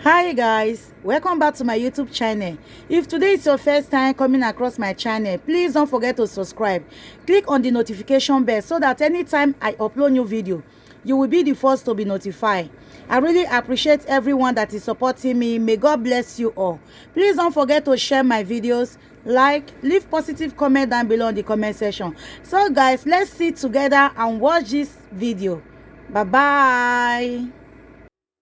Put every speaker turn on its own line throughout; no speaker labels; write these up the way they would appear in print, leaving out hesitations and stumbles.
Hi guys, welcome back to my YouTube channel. If today is your first time coming across my channel, please don't forget to subscribe. Click on the notification bell so that anytime I upload new video, you will be the first to be notified. I really appreciate everyone that is supporting me. May God bless you all. Please don't forget to share my videos, like, leave positive comment down below in the comment section. So guys, let's sit together and watch this video. Bye bye.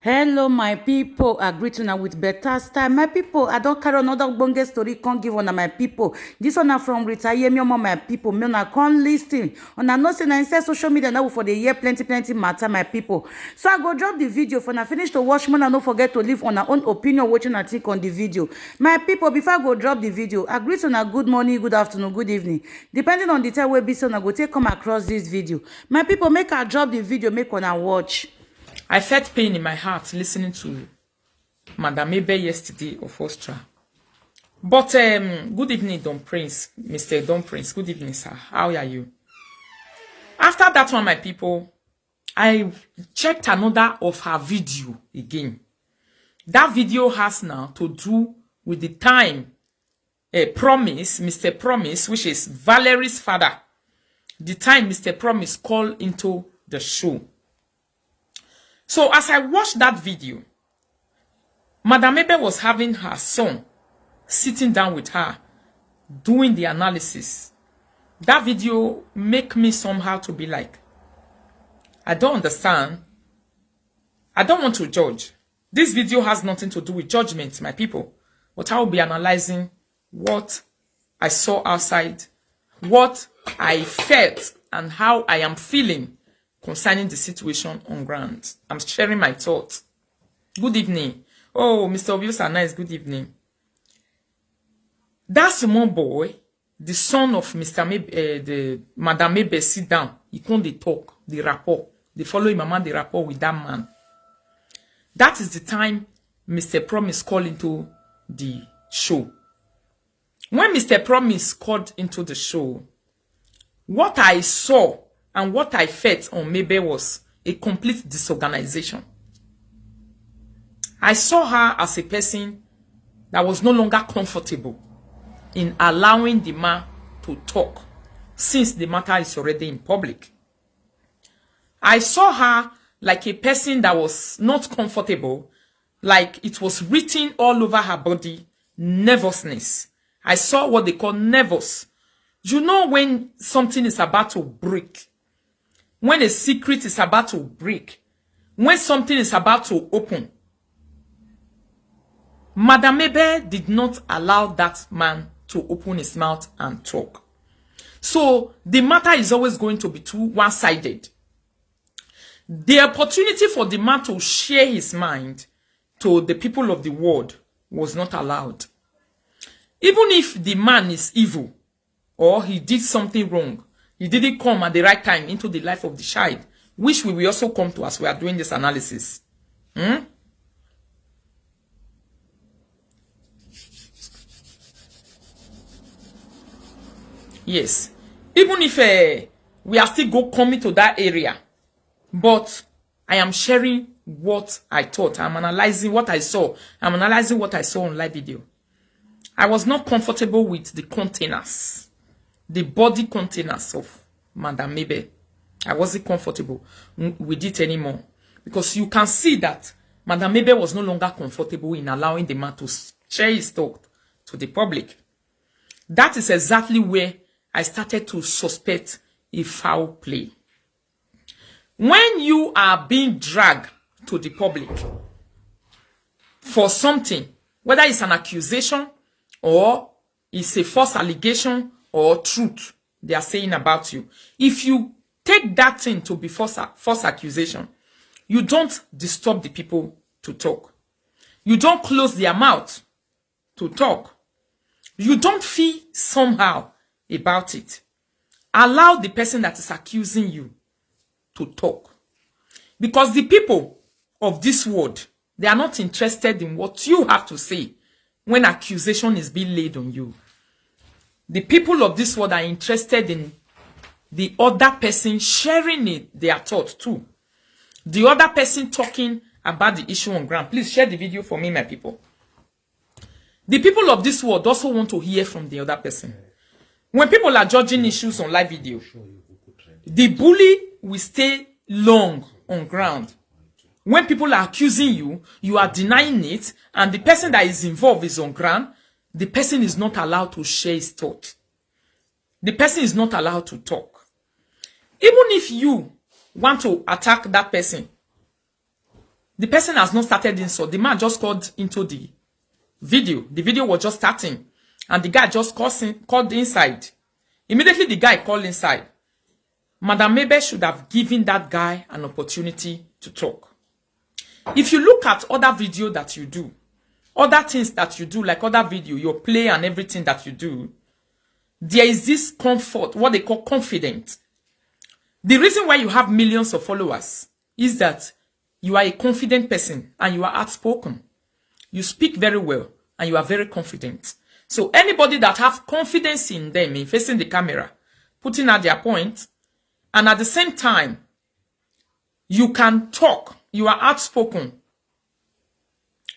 Hello my people, I greet una with better style. My people, I don't carry another bonge story, can't give on my people. This one from Rita Ayemiomo, my people. Me una can't listen. On a not say na inside social media now for the year plenty matter, my people. So I go drop the video for na finish to watch. Man, don't forget to leave on our own opinion what you think on the video. My people, before I go drop the video, I greet una good morning, good afternoon, good evening. Depending on the time where be so I go take come across this video. My people, make I drop the video, make una watch.
I felt pain in my heart listening to Madam Ebe yesterday of Austria. But good evening, Don Prince, Mr. Don Prince. Good evening, sir. How are you? After that one, my people, I checked another of her video again. That video has now to do with the time Promise, Mr. Promise, which is Valery's father, the time Mr. Promise called into the show. So as I watched that video, Madam Ebe was having her son sitting down with her, doing the analysis. That video make me somehow to be like, I don't understand. I don't want to judge. This video has nothing to do with judgment, my people. But I will be analyzing what I saw outside, what I felt, and how I am feeling concerning the situation on ground. I'm sharing my thoughts. Good evening. Oh, Mr. Obvious are nice. Good evening. That small boy, the son of Mr. the Madam Ebe, sit down. He can't talk, the rapport. They follow him, mama, the rapport with that man. That is the time Mr. Promise called into the show. When Mr. Promise called into the show, what I saw and what I felt on Maybe was a complete disorganization. I saw her as a person that was no longer comfortable in allowing the man to talk, since the matter is already in public. I saw her like a person that was not comfortable, like it was written all over her body, nervousness. I saw what they call nervous. You know when something is about to break, when a secret is about to break, when something is about to open. Madam Ebe did not allow that man to open his mouth and talk. So the matter is always going to be too one-sided. The opportunity for the man to share his mind to the people of the world was not allowed. Even if the man is evil or he did something wrong, he didn't come at the right time into the life of the child, which we will also come to as we are doing this analysis. Yes. Even if we are still coming to that area, but I am sharing what I thought. I'm analyzing what I saw. I'm analyzing what I saw on live video. I was not comfortable with the containers, the body containers of Madam Ebe. I wasn't comfortable with it anymore. Because you can see that Madam Ebe was no longer comfortable in allowing the man to share his thought to the public. That is exactly where I started to suspect a foul play. When you are being dragged to the public for something, whether it's an accusation or it's a false allegation or truth they are saying about you, if you take that thing to be false accusation, you don't disturb the people to talk. You don't close their mouth to talk. You don't feel somehow about it. Allow the person that is accusing you to talk. Because the people of this world, they are not interested in what you have to say when accusation is being laid on you. The people of this world are interested in the other person sharing their thought too. The other person talking about the issue on ground. Please share the video for me, my people. The people of this world also want to hear from the other person. When people are judging issues on live video, the bully will stay long on ground. When people are accusing you, you are denying it, and the person that is involved is on ground, the person is not allowed to share his thoughts. The person is not allowed to talk. Even if you want to attack that person, the person has not started insult. The man just called into the video. The video was just starting, and the guy just called inside. Immediately, the guy called inside. Madam Mebe should have given that guy an opportunity to talk. If you look at other video that you do, other things that you do, like other video, your play and everything that you do, there is this comfort, what they call confident. The reason why you have millions of followers is that you are a confident person and you are outspoken. You speak very well and you are very confident. So anybody that has confidence in them, in facing the camera, putting out their point, and at the same time, you can talk, you are outspoken,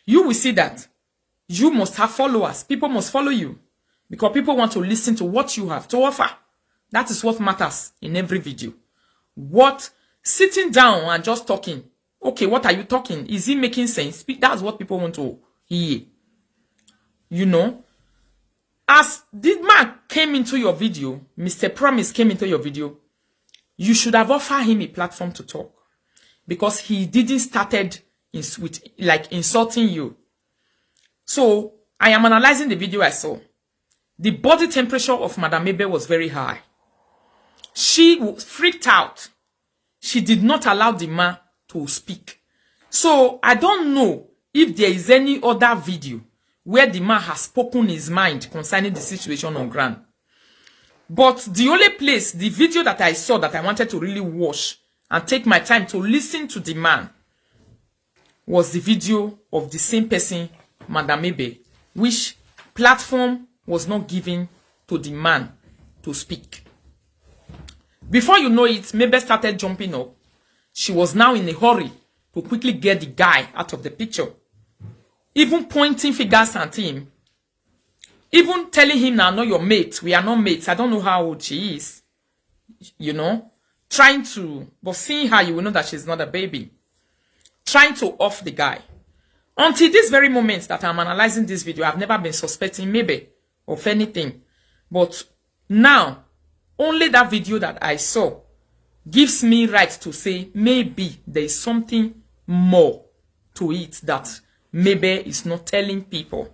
you will see that you must have followers. People must follow you because people want to listen to what you have to offer. That is what matters in every video. What sitting down and just talking. Okay, what are you talking? Is it making sense? That's what people want to hear. You know, as this man came into your video, Mr. Promise came into your video, you should have offered him a platform to talk because he didn't started with like insulting you. So I am analyzing the video I saw. The body temperature of Madam Mebe was very high. She freaked out. She did not allow the man to speak. So I don't know if there is any other video where the man has spoken his mind concerning the situation on ground. But the only place, the video that I saw that I wanted to really watch and take my time to listen to the man was the video of the same person, Madam Mebe, which platform was not given to the man to speak. Before you know it, Mebe started jumping up. She was now in a hurry to quickly get the guy out of the picture. Even pointing fingers at him. Even telling him, now, not your mate. We are not mates. I don't know how old she is. You know? Trying to, but seeing her, you will know that she's not a baby. Trying to off the guy. Until this very moment that I'm analyzing this video, I've never been suspecting Mebe of anything. But now, only that video that I saw gives me right to say maybe there is something more to it that Mebe is not telling people.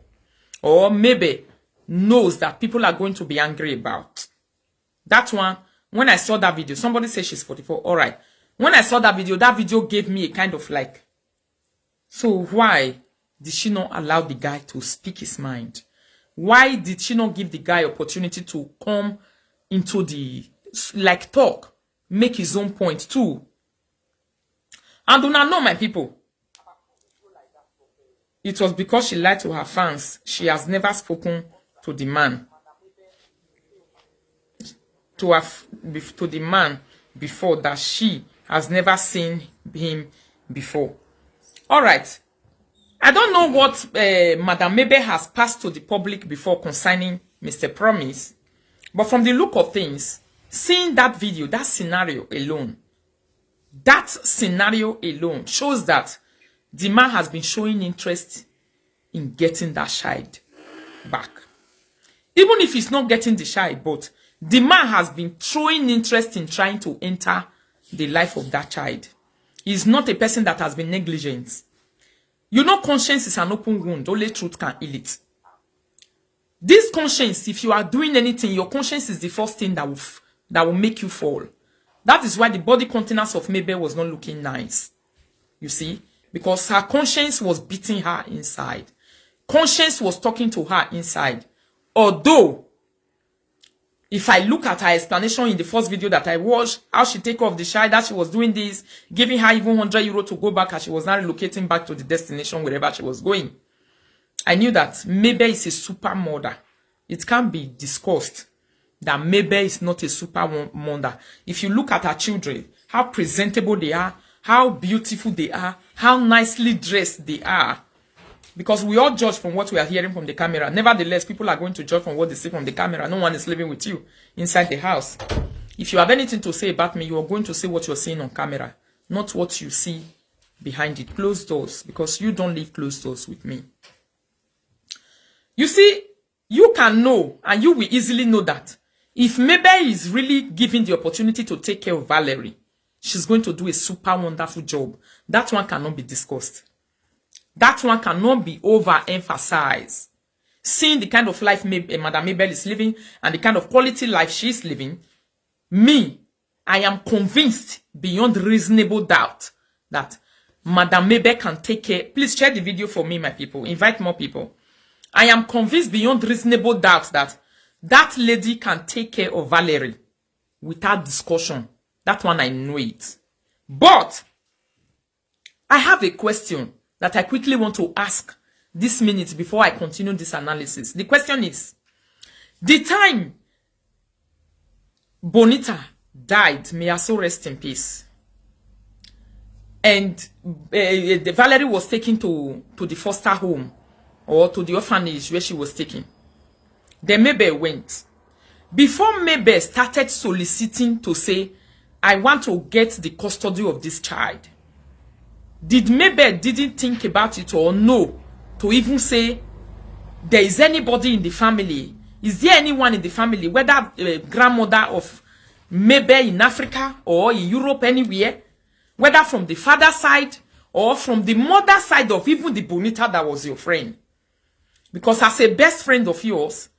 Or Mebe knows that people are going to be angry about. That one, when I saw that video, somebody said she's 44. All right. When I saw that video gave me a kind of like, so why did she not allow the guy to speak his mind? Why did she not give the guy opportunity to come into the, like, talk, make his own point too? And do not know, my people, it was because she lied to her fans. She has never spoken to the man. To the man before, that she has never seen him before. All right. I don't know what Madam Mebe has passed to the public before concerning Mr. Promise. But from the look of things, seeing that video, that scenario alone shows that the man has been showing interest in getting that child back. Even if he's not getting the child, but the man has been showing interest in trying to enter the life of that child. He's not a person that has been negligent. You know, conscience is an open wound. Only truth can heal it. This conscience, if you are doing anything, your conscience is the first thing that will make you fall. That is why the body containers of Mebe was not looking nice. You see? Because her conscience was beating her inside. Conscience was talking to her inside. Although, if I look at her explanation in the first video that I watched, how she take off the child, that she was doing this, giving her even €100 to go back, as she was now relocating back to the destination wherever she was going, I knew that Mebe is a super mother. It can't be discussed that Mebe is not a super mother. If you look at her children, how presentable they are, how beautiful they are, how nicely dressed they are. Because we all judge from what we are hearing from the camera. Nevertheless, people are going to judge from what they see from the camera. No one is living with you inside the house. If you have anything to say about me, you are going to say what you're seeing on camera, not what you see behind it. Closed doors, because you don't leave closed doors with me. You see, you can know, and you will easily know that if Mabel is really given the opportunity to take care of Valery, she's going to do a super wonderful job. That one cannot be discussed. That one cannot be overemphasized. Seeing the kind of life Madam Mabel is living and the kind of quality life she's living, I am convinced beyond reasonable doubt that Madam Mabel can take care. Please share the video for me, my people. Invite more people. I am convinced beyond reasonable doubt that that lady can take care of Valery without discussion. That one, I know it. But I have a question that I quickly want to ask this minute before I continue this analysis. The question is, the time Bonita died, may her soul rest in peace, and Valery was taken to the foster home or to the orphanage where she was taken. Then Mabel went. Before Mabel started soliciting to say, I want to get the custody of this child, did Mabel didn't think about it or know to even say, there is anybody in the family? Is there anyone in the family, whether grandmother of Mabel in Africa or in Europe, anywhere, whether from the father side or from the mother side of even the Bonita that was your friend? Because as a best friend of yours,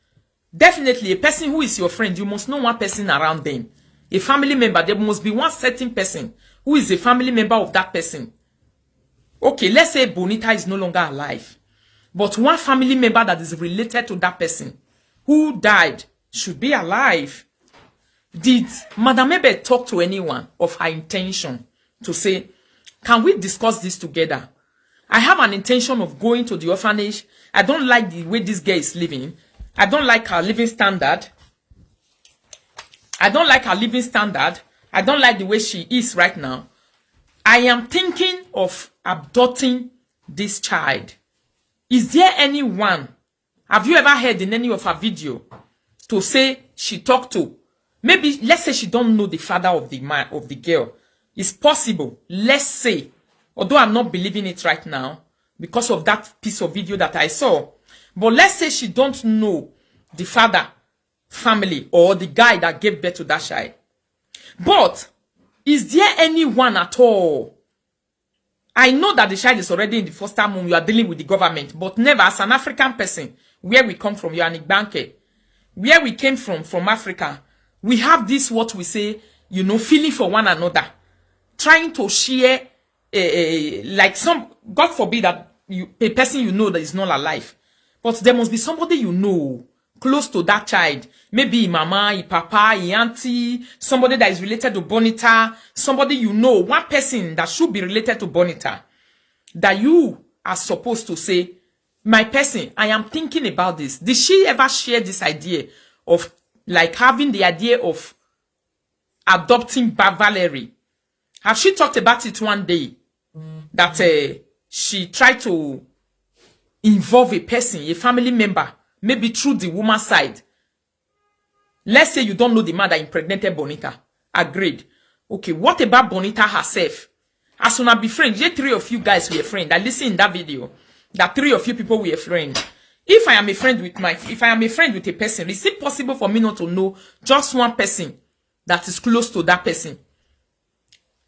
definitely a person who is your friend, you must know one person around them. A family member, there must be one certain person who is a family member of that person. Okay, let's say Bonita is no longer alive, but one family member that is related to that person who died should be alive. Did Madam Mabel talk to anyone of her intention to say, can we discuss this together? I have an intention of going to the orphanage. I don't like the way this girl is living. I don't like her living standard. I don't like her living standard. I don't like the way she is right now. I am thinking of abducting this child. Is there anyone, have you ever heard in any of her video to say she talked to? Maybe, let's say she don't know the father of the man, of the girl. It's possible. Let's say, although I'm not believing it right now because of that piece of video that I saw. But let's say she don't know the father, family, or the guy that gave birth to that child. But is there anyone at all? I know that the child is already in the foster home. You are dealing with the government, but never as an African person. Where we come from, you are an Igbanke. Where we came from Africa, we have this, what we say, you know, feeling for one another, trying to share, like some, God forbid that a person you know that is not alive, but there must be somebody you know close to that child. Maybe mama, papa, auntie, somebody that is related to Bonita, somebody you know, one person that should be related to Bonita, that you are supposed to say, my person, I am thinking about this. Did she ever share this idea of like having the idea of adopting Valery? Have she talked about it one day? That she tried to involve a person, a family member, maybe through the woman's side. Let's say you don't know the man that impregnated Bonita. Agreed. Okay, what about Bonita herself? As soon as be friends, three of you guys were friends. I listen in that video that three of you people were friends. If I am a friend with a person, is it possible for me not to know just one person that is close to that person?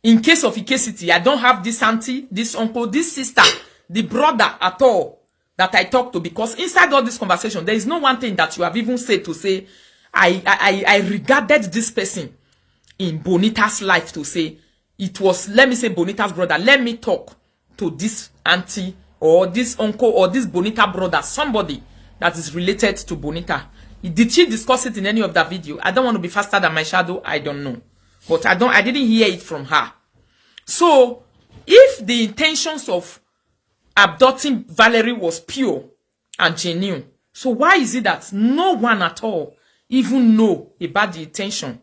In case of Ikesity, I don't have this auntie, this uncle, this sister, the brother at all that I talk to, because inside all this conversation, there is no one thing that you have even said to say, I regarded this person in Bonita's life to say, it was, let me say, Bonita's brother. Let me talk to this auntie or this uncle or this Bonita brother, somebody that is related to Bonita. Did she discuss it in any of that video? I don't want to be faster than my shadow. I don't know. But I didn't hear it from her. So, if the intentions of abducting Valery was pure and genuine, so why is it that no one at all even know about the intention?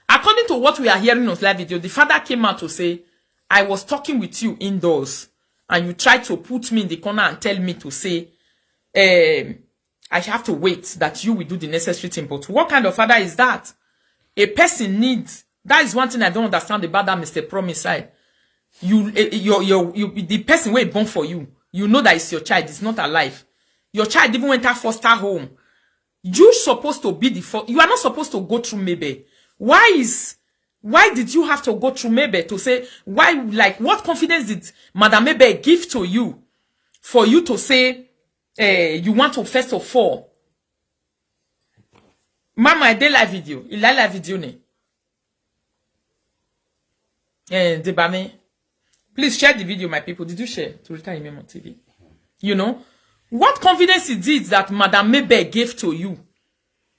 According to what we are hearing on live video, the father came out to say, I was talking with you indoors and you tried to put me in the corner and tell me to say, I have to wait that you will do the necessary thing. But what kind of father is that? A person needs, that is one thing I don't understand about that Mr. Promise side. The person who is born for you, you know that it's your child, it's not alive. Your child even went to foster home. You're supposed to be the first. You are not supposed to go through maybe. Why did you have to go through maybe to say, why, like, what confidence did Madam Maybe give to you for you to say, you want to first of all? Mama, I did live video. Il a live video ne. Debame. Please share the video, my people. Did you share to Rita Ayemiomo TV? You know, what confidence it is that Madam Maybe gave to you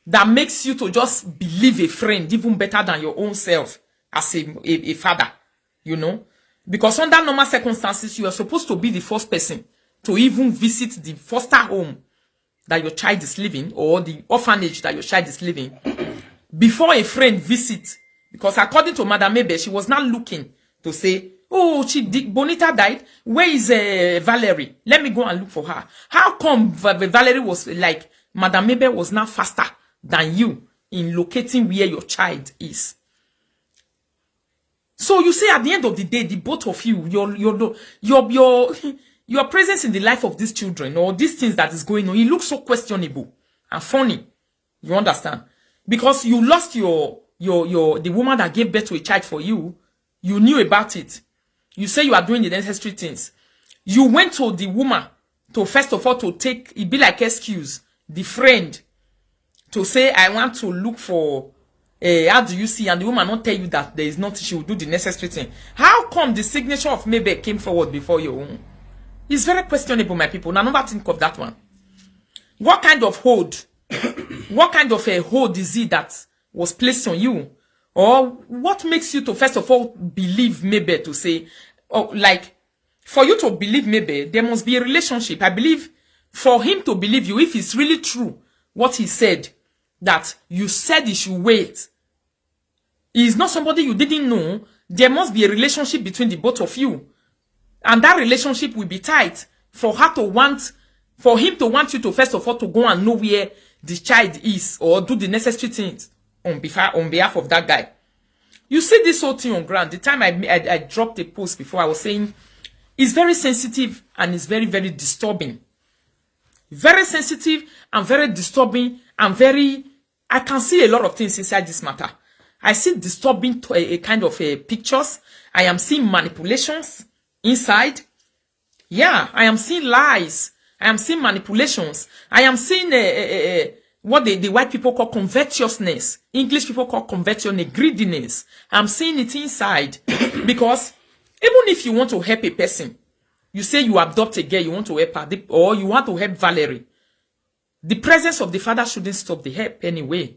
that makes you to just believe a friend even better than your own self as a father, you know? Because under normal circumstances, you are supposed to be the first person to even visit the foster home that your child is living or the orphanage that your child is living before a friend visits. Because according to Madam Maybe, she was not looking to say, oh, Bonita died. Where is Valery? Let me go and look for her. How come Valery was like, Madam Maybe was not faster than you in locating where your child is? So you see, at the end of the day, the both of you, your presence in the life of these children or these things that is going on, it looks so questionable and funny. You understand? Because you lost the woman that gave birth to a child for you. You knew about it. You say you are doing the necessary things. You went to the woman to first of all to take, it be like excuse, the friend to say, I want to look for, how do you see? And the woman not tell you that there is nothing, she will do the necessary thing. How come the signature of Maybe came forward before your own? It's very questionable, my people. Now, never think of that one. What kind of hold? What kind of a hold is it that was placed on you? Or what makes you to first of all believe Maybe to say, oh, like, for you to believe Maybe, there must be a relationship. I believe for him to believe you, if it's really true, what he said, that you said he should wait, he is not somebody you didn't know, there must be a relationship between the both of you. And that relationship will be tight for him to want you to first of all to go and know where the child is or do the necessary things on behalf of that guy. You see this whole thing on ground. The time I dropped a post before, I was saying it's very sensitive and it's very, very disturbing. Very sensitive and very disturbing and I can see a lot of things inside this matter. I see disturbing a kind of pictures. I am seeing manipulations inside. Yeah, I am seeing lies. I am seeing manipulations. I am seeing what the white people call covetousness. English people call covetousness, greediness. I'm seeing it inside. Because even if you want to help a person, you say you adopt a girl, you want to help her, or you want to help Valery, the presence of the father shouldn't stop the help anyway.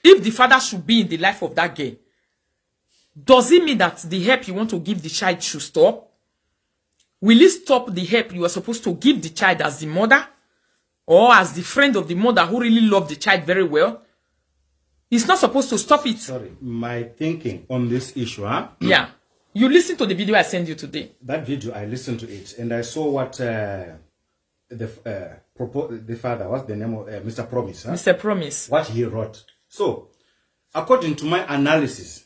If the father should be in the life of that girl, does it mean that the help you want to give the child should stop? Will it stop the help you are supposed to give the child as the mother? Or as the friend of the mother who really loved the child very well? It's not supposed to stop it.
Sorry, my thinking on this issue, huh?
Yeah. You listened to the video I sent you today.
That video, I listened to it, and I saw what the father, what's the name of Mr. Promise? Huh?
Mr. Promise.
What he wrote. So, according to my analysis,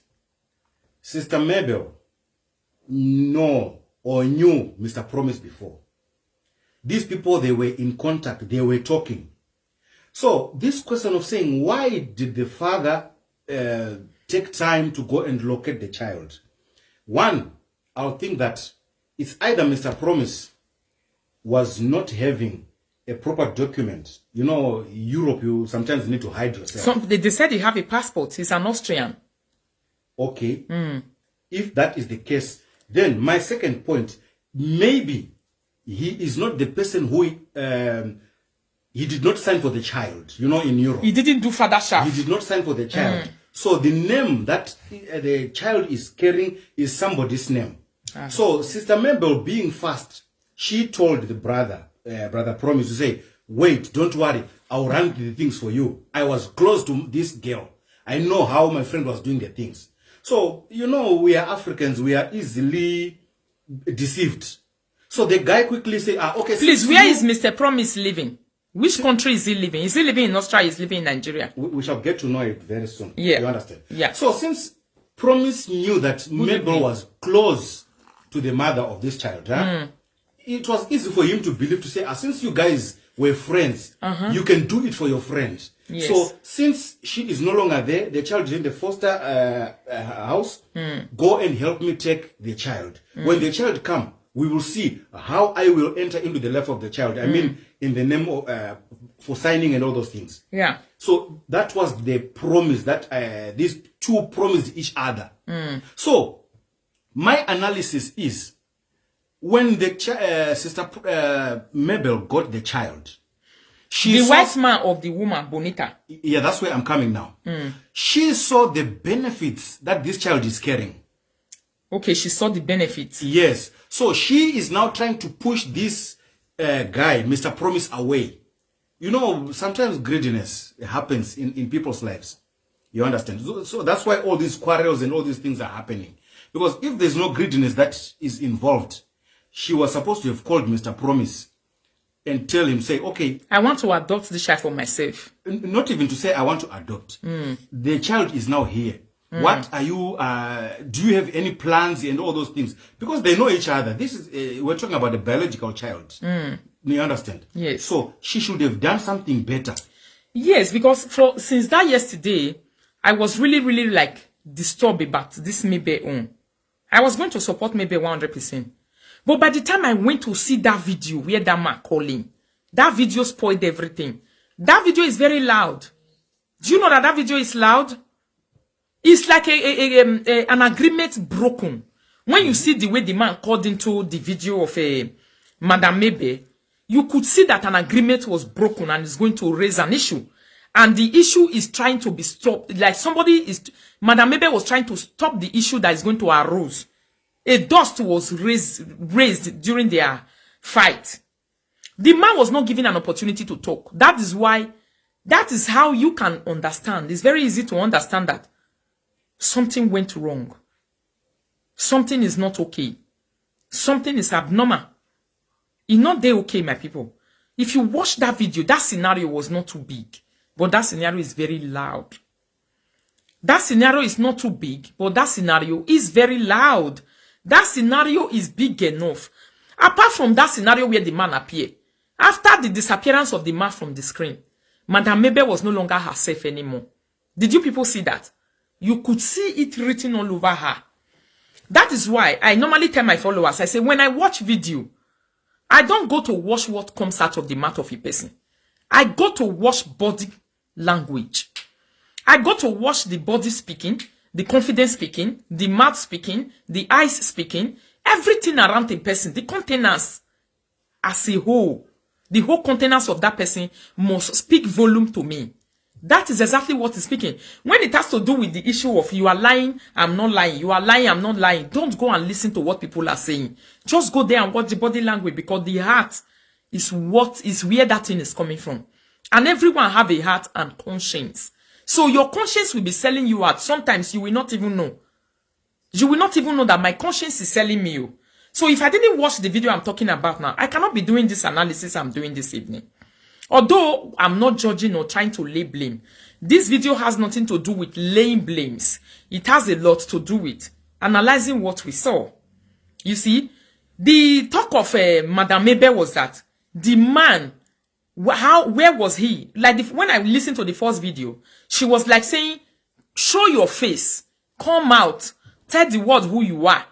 Sister Mabel knew Mr. Promise before. These people, they were in contact, they were talking. So, this question of saying, why did the father take time to go and locate the child? One, I'll think that it's either Mr. Promise was not having a proper document. You know, Europe, you sometimes need to hide yourself.
They said he have a passport. He's an Austrian.
Okay. If that is the case, then my second point, maybe he is not the person who he did not sign for the child, you know, in Europe.
He didn't do fathership.
He did not sign for the child. So the name that the child is carrying is somebody's name. So Sister Mabel, being fast, she told the brother Promise to say, wait, don't worry, I'll run the things for you. I was close to this girl. I know how my friend was doing the things. So, you know, we are Africans, we are easily deceived. So the guy quickly say, okay.
Please, where is Mr. Promise living? Which country is he living? Is he living in Australia? Is he living in Nigeria?
We shall get to know it very soon.
Yeah.
You understand?
Yeah.
So since Promise knew that Mabel was close to the mother of this child, it was easy for him to believe, to say, since you guys were friends, you can do it for your friend.
Yes.
So since she is no longer there, the child is in the foster house, go and help me take the child. When the child come, we will see how I will enter into the life of the child. I mean, in the name of, for signing and all those things.
Yeah.
So that was the promise that these two promised each other. So my analysis is, when the sister Mabel got the child, she
the
saw,
white man of the woman, Bonita.
yeah, that's where I'm coming now. She saw the benefits that this child is carrying.
Okay, she saw the benefits.
Yes. So she is now trying to push this guy, Mr. Promise, away. You know, sometimes greediness happens in people's lives. You understand? So that's why all these quarrels and all these things are happening. Because if there's no greediness that is involved, she was supposed to have called Mr. Promise and tell him, say, okay,
I want to adopt this child for myself.
not even to say, I want to adopt. The child is now here. What are you, do you have any plans and all those things? Because they know each other. This is, we're talking about a biological child. You understand?
Yes.
So she should have done something better.
Yes, because since that yesterday, I was really like disturbed about this Mabel. I was going to support Mabel 100%. But by the time I went to see that video where that man calling, that video spoiled everything. That video is very loud. Do you know that video is loud? It's like an agreement broken. When you see the way the man called into the video of Madame Mabel, you could see that an agreement was broken and is going to raise an issue. And the issue is trying to be stopped. Like Madame Mabel was trying to stop the issue that is going to arise. A dust was raised during their fight. The man was not given an opportunity to talk. That is how you can understand. It's very easy to understand that something went wrong. Something is not okay. Something is abnormal. It's not there okay, my people. If you watch that video, that scenario was not too big. But that scenario is very loud. That scenario is not too big, but that scenario is very loud. That scenario is big enough. Apart from that scenario where the man appeared, after the disappearance of the man from the screen, Madame Mabel was no longer herself anymore. Did you people see that? You could see it written all over her. That is why I normally tell my followers, I say, when I watch video, I don't go to watch what comes out of the mouth of a person. I go to watch body language. I go to watch the body speaking, the confidence speaking, the mouth speaking, the eyes speaking, everything around the person, the containers as a whole. The whole containers of that person must speak volume to me. That is exactly what is speaking. When it has to do with the issue of you are lying, I'm not lying, you are lying, I'm not lying, don't go and listen to what people are saying. Just go there and watch the body language, because the heart is where that thing is coming from. And everyone have a heart and conscience. So your conscience will be selling you out. Sometimes you will not even know. You will not even know that my conscience is selling me you. So if I didn't watch the video I'm talking about now, I cannot be doing this analysis I'm doing this evening. Although I'm not judging or trying to lay blame, this video has nothing to do with laying blames. It has a lot to do with analyzing what we saw. You see, the talk of Madame Mabel was that the man, where was he? Like when I listened to the first video, she was like saying, show your face, come out, tell the world who you are.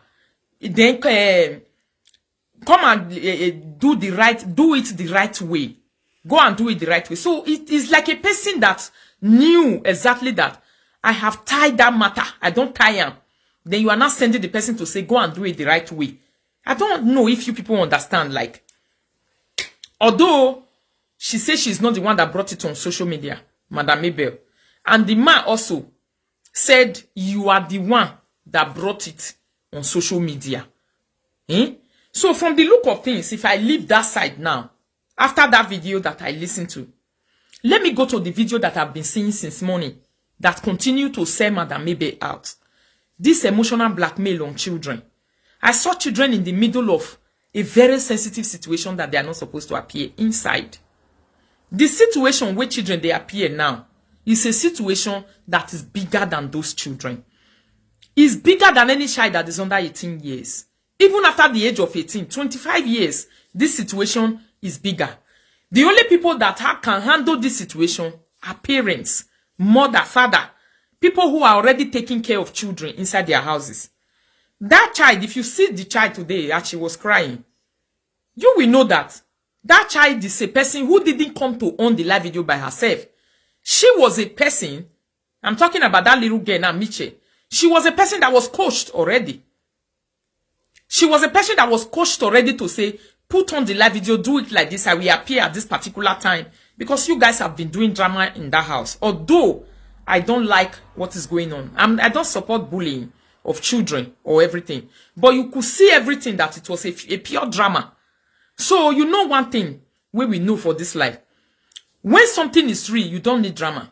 Then come and do it the right way. Go and do it the right way. So it is like a person that knew exactly that I have tied that matter. I don't tie him. Then you are not sending the person to say, go and do it the right way. I don't know if you people understand. Like, although she says she's not the one that brought it on social media, Madame Mabel. And the man also said, you are the one that brought it on social media. So from the look of things, if I leave that side now, after that video that I listened to, let me go to the video that I've been seeing since morning that continue to sell Madame Mabel out. this emotional blackmail on children. I saw children in the middle of a very sensitive situation that they are not supposed to appear inside. The situation where children they appear now is a situation that is bigger than those children. It's bigger than any child that is under 18 years. Even after the age of 18, 25 years, this situation is bigger. The only people that can handle this situation are parents, mother, father, people who are already taking care of children inside their houses. That child, if you see the child today as she was crying, you will know that that child is a person who didn't come to own the live video by herself. She was a person, I'm talking about that little girl now, Miche. She was a person that was coached already. She was a person that was coached already to say, put on the live video, do it like this, I will appear at this particular time. Because you guys have been doing drama in that house. Although, I don't like what is going on. I don't support bullying of children or everything. But you could see everything that it was a pure drama. So, you know one thing we know for this life. When something is real, you don't need drama.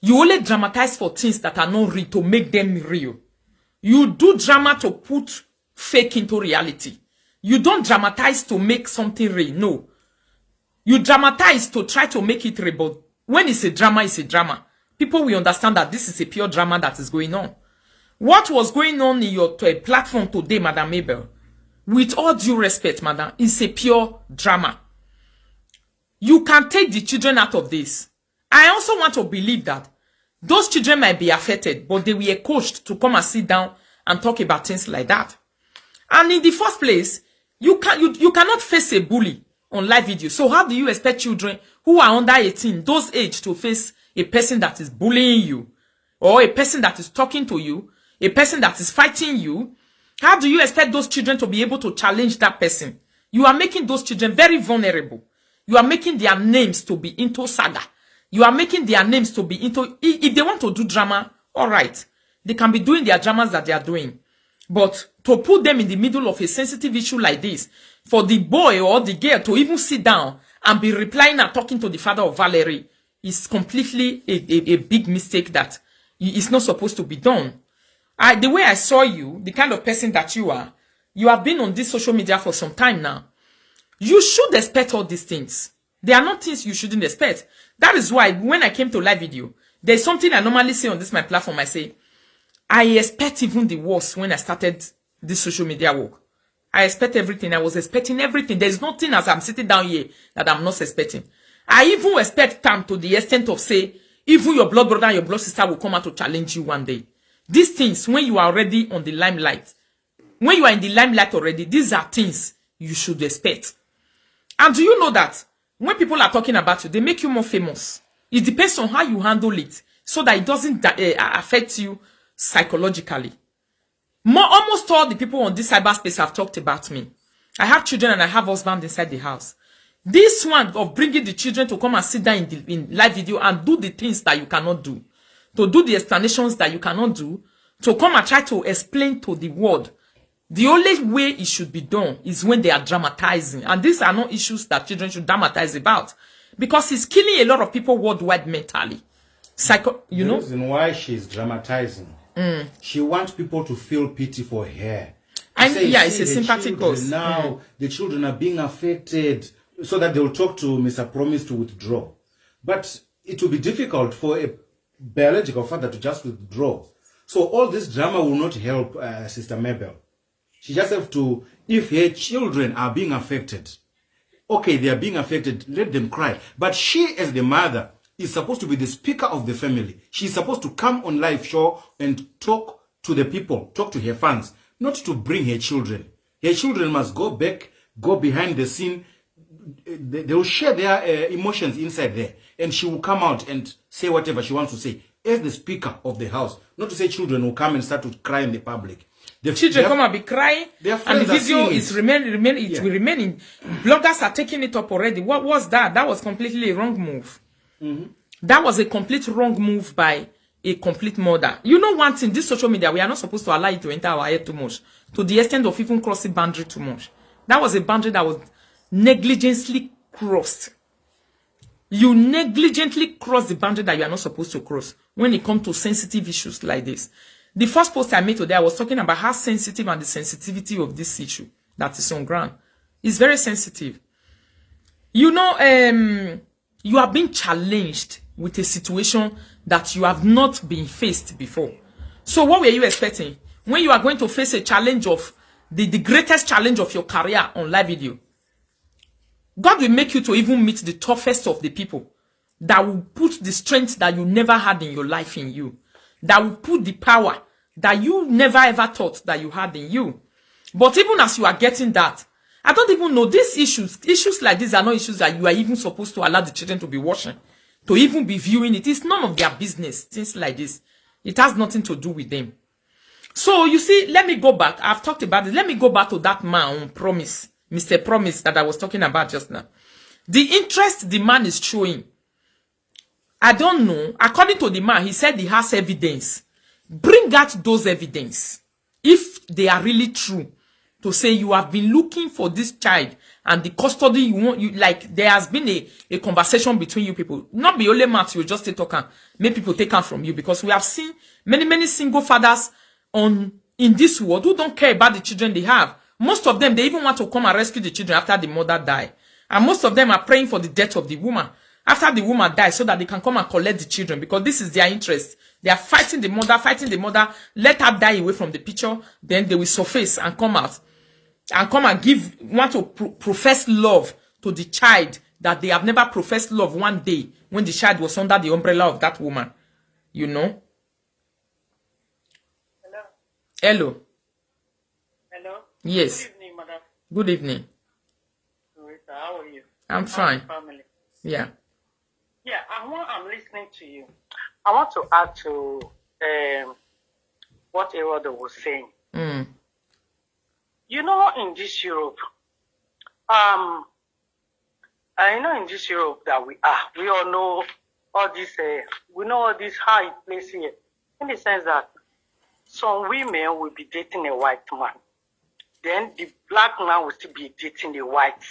You only dramatize for things that are not real to make them real. You do drama to put fake into reality. You don't dramatize to make something real. No. You dramatize to try to make it real. But when it's a drama, it's a drama. People will understand that this is a pure drama that is going on. What was going on in your platform today, Madam Mabel, with all due respect, Madam, is a pure drama. You can take the children out of this. I also want to believe that those children might be affected, but they were coached to come and sit down and talk about things like that. And in the first place, you cannot face a bully on live video. So how do you expect children who are under 18, those age, to face a person that is bullying you, or a person that is talking to you, a person that is fighting you? How do you expect those children to be able to challenge that person? You are making those children very vulnerable. You are making their names to be into saga. You are making their names to be into, if they want to do drama, all right. They can be doing their dramas that they are doing. But to put them in the middle of a sensitive issue like this, for the boy or the girl to even sit down and be replying and talking to the father of Valery is completely a big mistake that is not supposed to be done. The way I saw you, the kind of person that you are, you have been on this social media for some time now. You should expect all these things. They are not things you shouldn't expect. That is why when I came to live video, there's something I normally say on this my platform. I say, I expect even the worst when I started this social media work. I expect everything. I was expecting everything. There's nothing as I'm sitting down here that I'm not expecting. I even expect time to the extent of say, even your blood brother and your blood sister will come out to challenge you one day. These things, when you are already on the limelight, when you are in the limelight already, these are things you should expect. And do you know that when people are talking about you, they make you more famous? It depends on how you handle it so that it doesn't affect you psychologically. Almost all the people on this cyberspace have talked about me. I have children and I have husband inside the house. This one of bringing the children to come and sit down in live video and do the things that you cannot do, to do the explanations that you cannot do, to come and try to explain to the world. The only way it should be done is when they are dramatizing. And these are not issues that children should dramatize about. Because it's killing a lot of people worldwide mentally. You know?
The reason why she's dramatizing. She wants people to feel pity for her.
Yeah, it's a sympathy cause.
Now, the children are being affected, so that they will talk to Mr. Promise to withdraw. But it will be difficult for a biological father to just withdraw. So all this drama will not help Sister Mabel. She just have to, if her children are being affected, okay, they are being affected, let them cry. But she, as the mother, is supposed to be the speaker of the family. She's supposed to come on live show and talk to the people, talk to her fans, not to bring her children. Her children must go back, go behind the scene. They will share their emotions inside there. And she will come out and say whatever she wants to say. As the speaker of the house, not to say children will come and start to cry in the public.
The children come and be crying, and the video is will remain. Bloggers are taking it up already. What was that? That was completely a wrong move. That was a complete wrong move by a complete mother. You know one thing, this social media, we are not supposed to allow it to enter our head too much, to the extent of even crossing boundary too much. That was a boundary that was negligently crossed. You negligently cross the boundary that you are not supposed to cross when it comes to sensitive issues like this. The first post I made today, I was talking about how sensitive and the sensitivity of this issue that is on ground. It's very sensitive. You know, you are being challenged with a situation that you have not been faced before. So what were you expecting? When you are going to face a challenge of the greatest challenge of your career on live video, God will make you to even meet the toughest of the people that will put the strength that you never had in your life in you. That will put the power that you never ever thought that you had in you. But even as you are getting that, I don't even know these issues like these are not issues that you are even supposed to allow the children to be watching, to even be viewing it. It's none of their business, things like this. It has nothing to do with them. So you see, let me go back. I've talked about it. Let me go back to that man on Promise, Mr. Promise that I was talking about just now. The interest the man is showing, I don't know. According to the man, he said he has evidence. Bring out those evidence. If they are really true, to say you have been looking for this child and the custody you want, you like there has been a conversation between you people. Not be only matter, you just take and make people take out from you, because we have seen many single fathers in this world who don't care about the children they have. Most of them, they even want to come and rescue the children after the mother died. And most of them are praying for the death of the woman after the woman dies, so that they can come and collect the children, because this is their interest. They are fighting the mother, let her die away from the picture, then they will surface and come out and come and want to profess love to the child that they have never professed love one day when the child was under the umbrella of that woman. You know? Hello.
Hello.
Yes.
Good evening, madam.
Good evening.
Rita, how are you?
I'm fine.
Family.
Yeah.
Yeah, I'm listening to you. I want to add to what Erodo was saying. You know, in this Europe, I know in this Europe that we all know all this, we know all this, how it plays here. In the sense that some women will be dating a white man. Then the black man will still be dating a white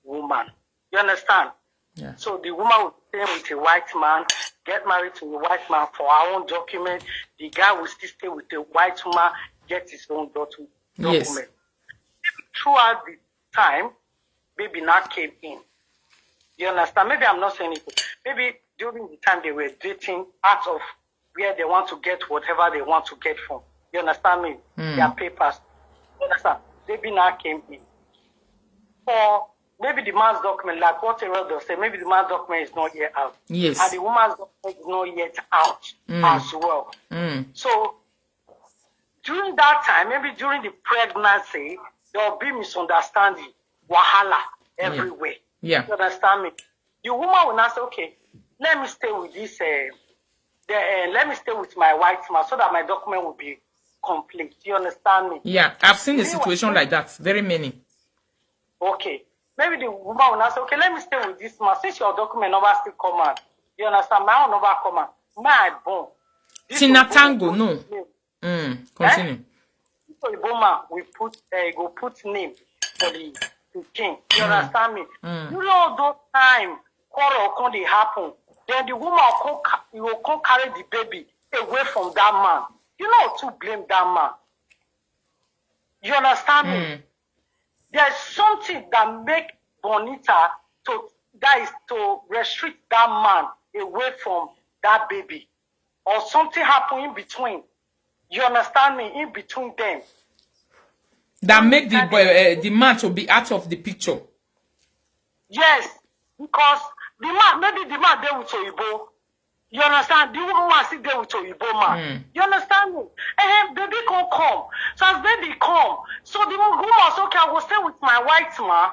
woman. You understand?
Yeah.
So the woman will stay with a white man, get married to a white man for her own document. The guy will still stay with a white woman, get his own document.
Yes.
Throughout the time, baby now came in. You understand? Maybe I'm not saying it. Maybe during the time they were dating out of where they want to get whatever they want to get from. You understand me? Their papers. You understand? Baby now came in. For maybe the man's document, like what Erodo said, maybe the man's document is not yet out.
Yes.
And the woman's document is not yet out as well. So during that time, maybe during the pregnancy, there will be misunderstanding, wahala everywhere.
Yeah.
You understand me? The woman will not say, okay, let me stay with this, let me stay with my white man so that my document will be complete. You understand me?
Yeah, I've seen a situation like that. Very many.
Okay. Maybe the woman will not say, okay, let me stay with this man. Since your document never still come out. You understand? My own never come out. My born.
Tina Tango, no. Continue.
So the woman will go put name for the king. You understand me? You know those time quarrel can they happen. Then the woman will come carry the baby away from that man. You know to blame that man. You understand me? There's something that make Bonita to restrict that man away from that baby. Or something happen in between. You understand me? In between them.
That make the man to be out of the picture.
Yes. Because the man, maybe the man there with Oyibo. You understand? The woman sit there with Oyibo man. You understand me? Baby can come. So as baby come, so the woman was okay, I will stay with my white man,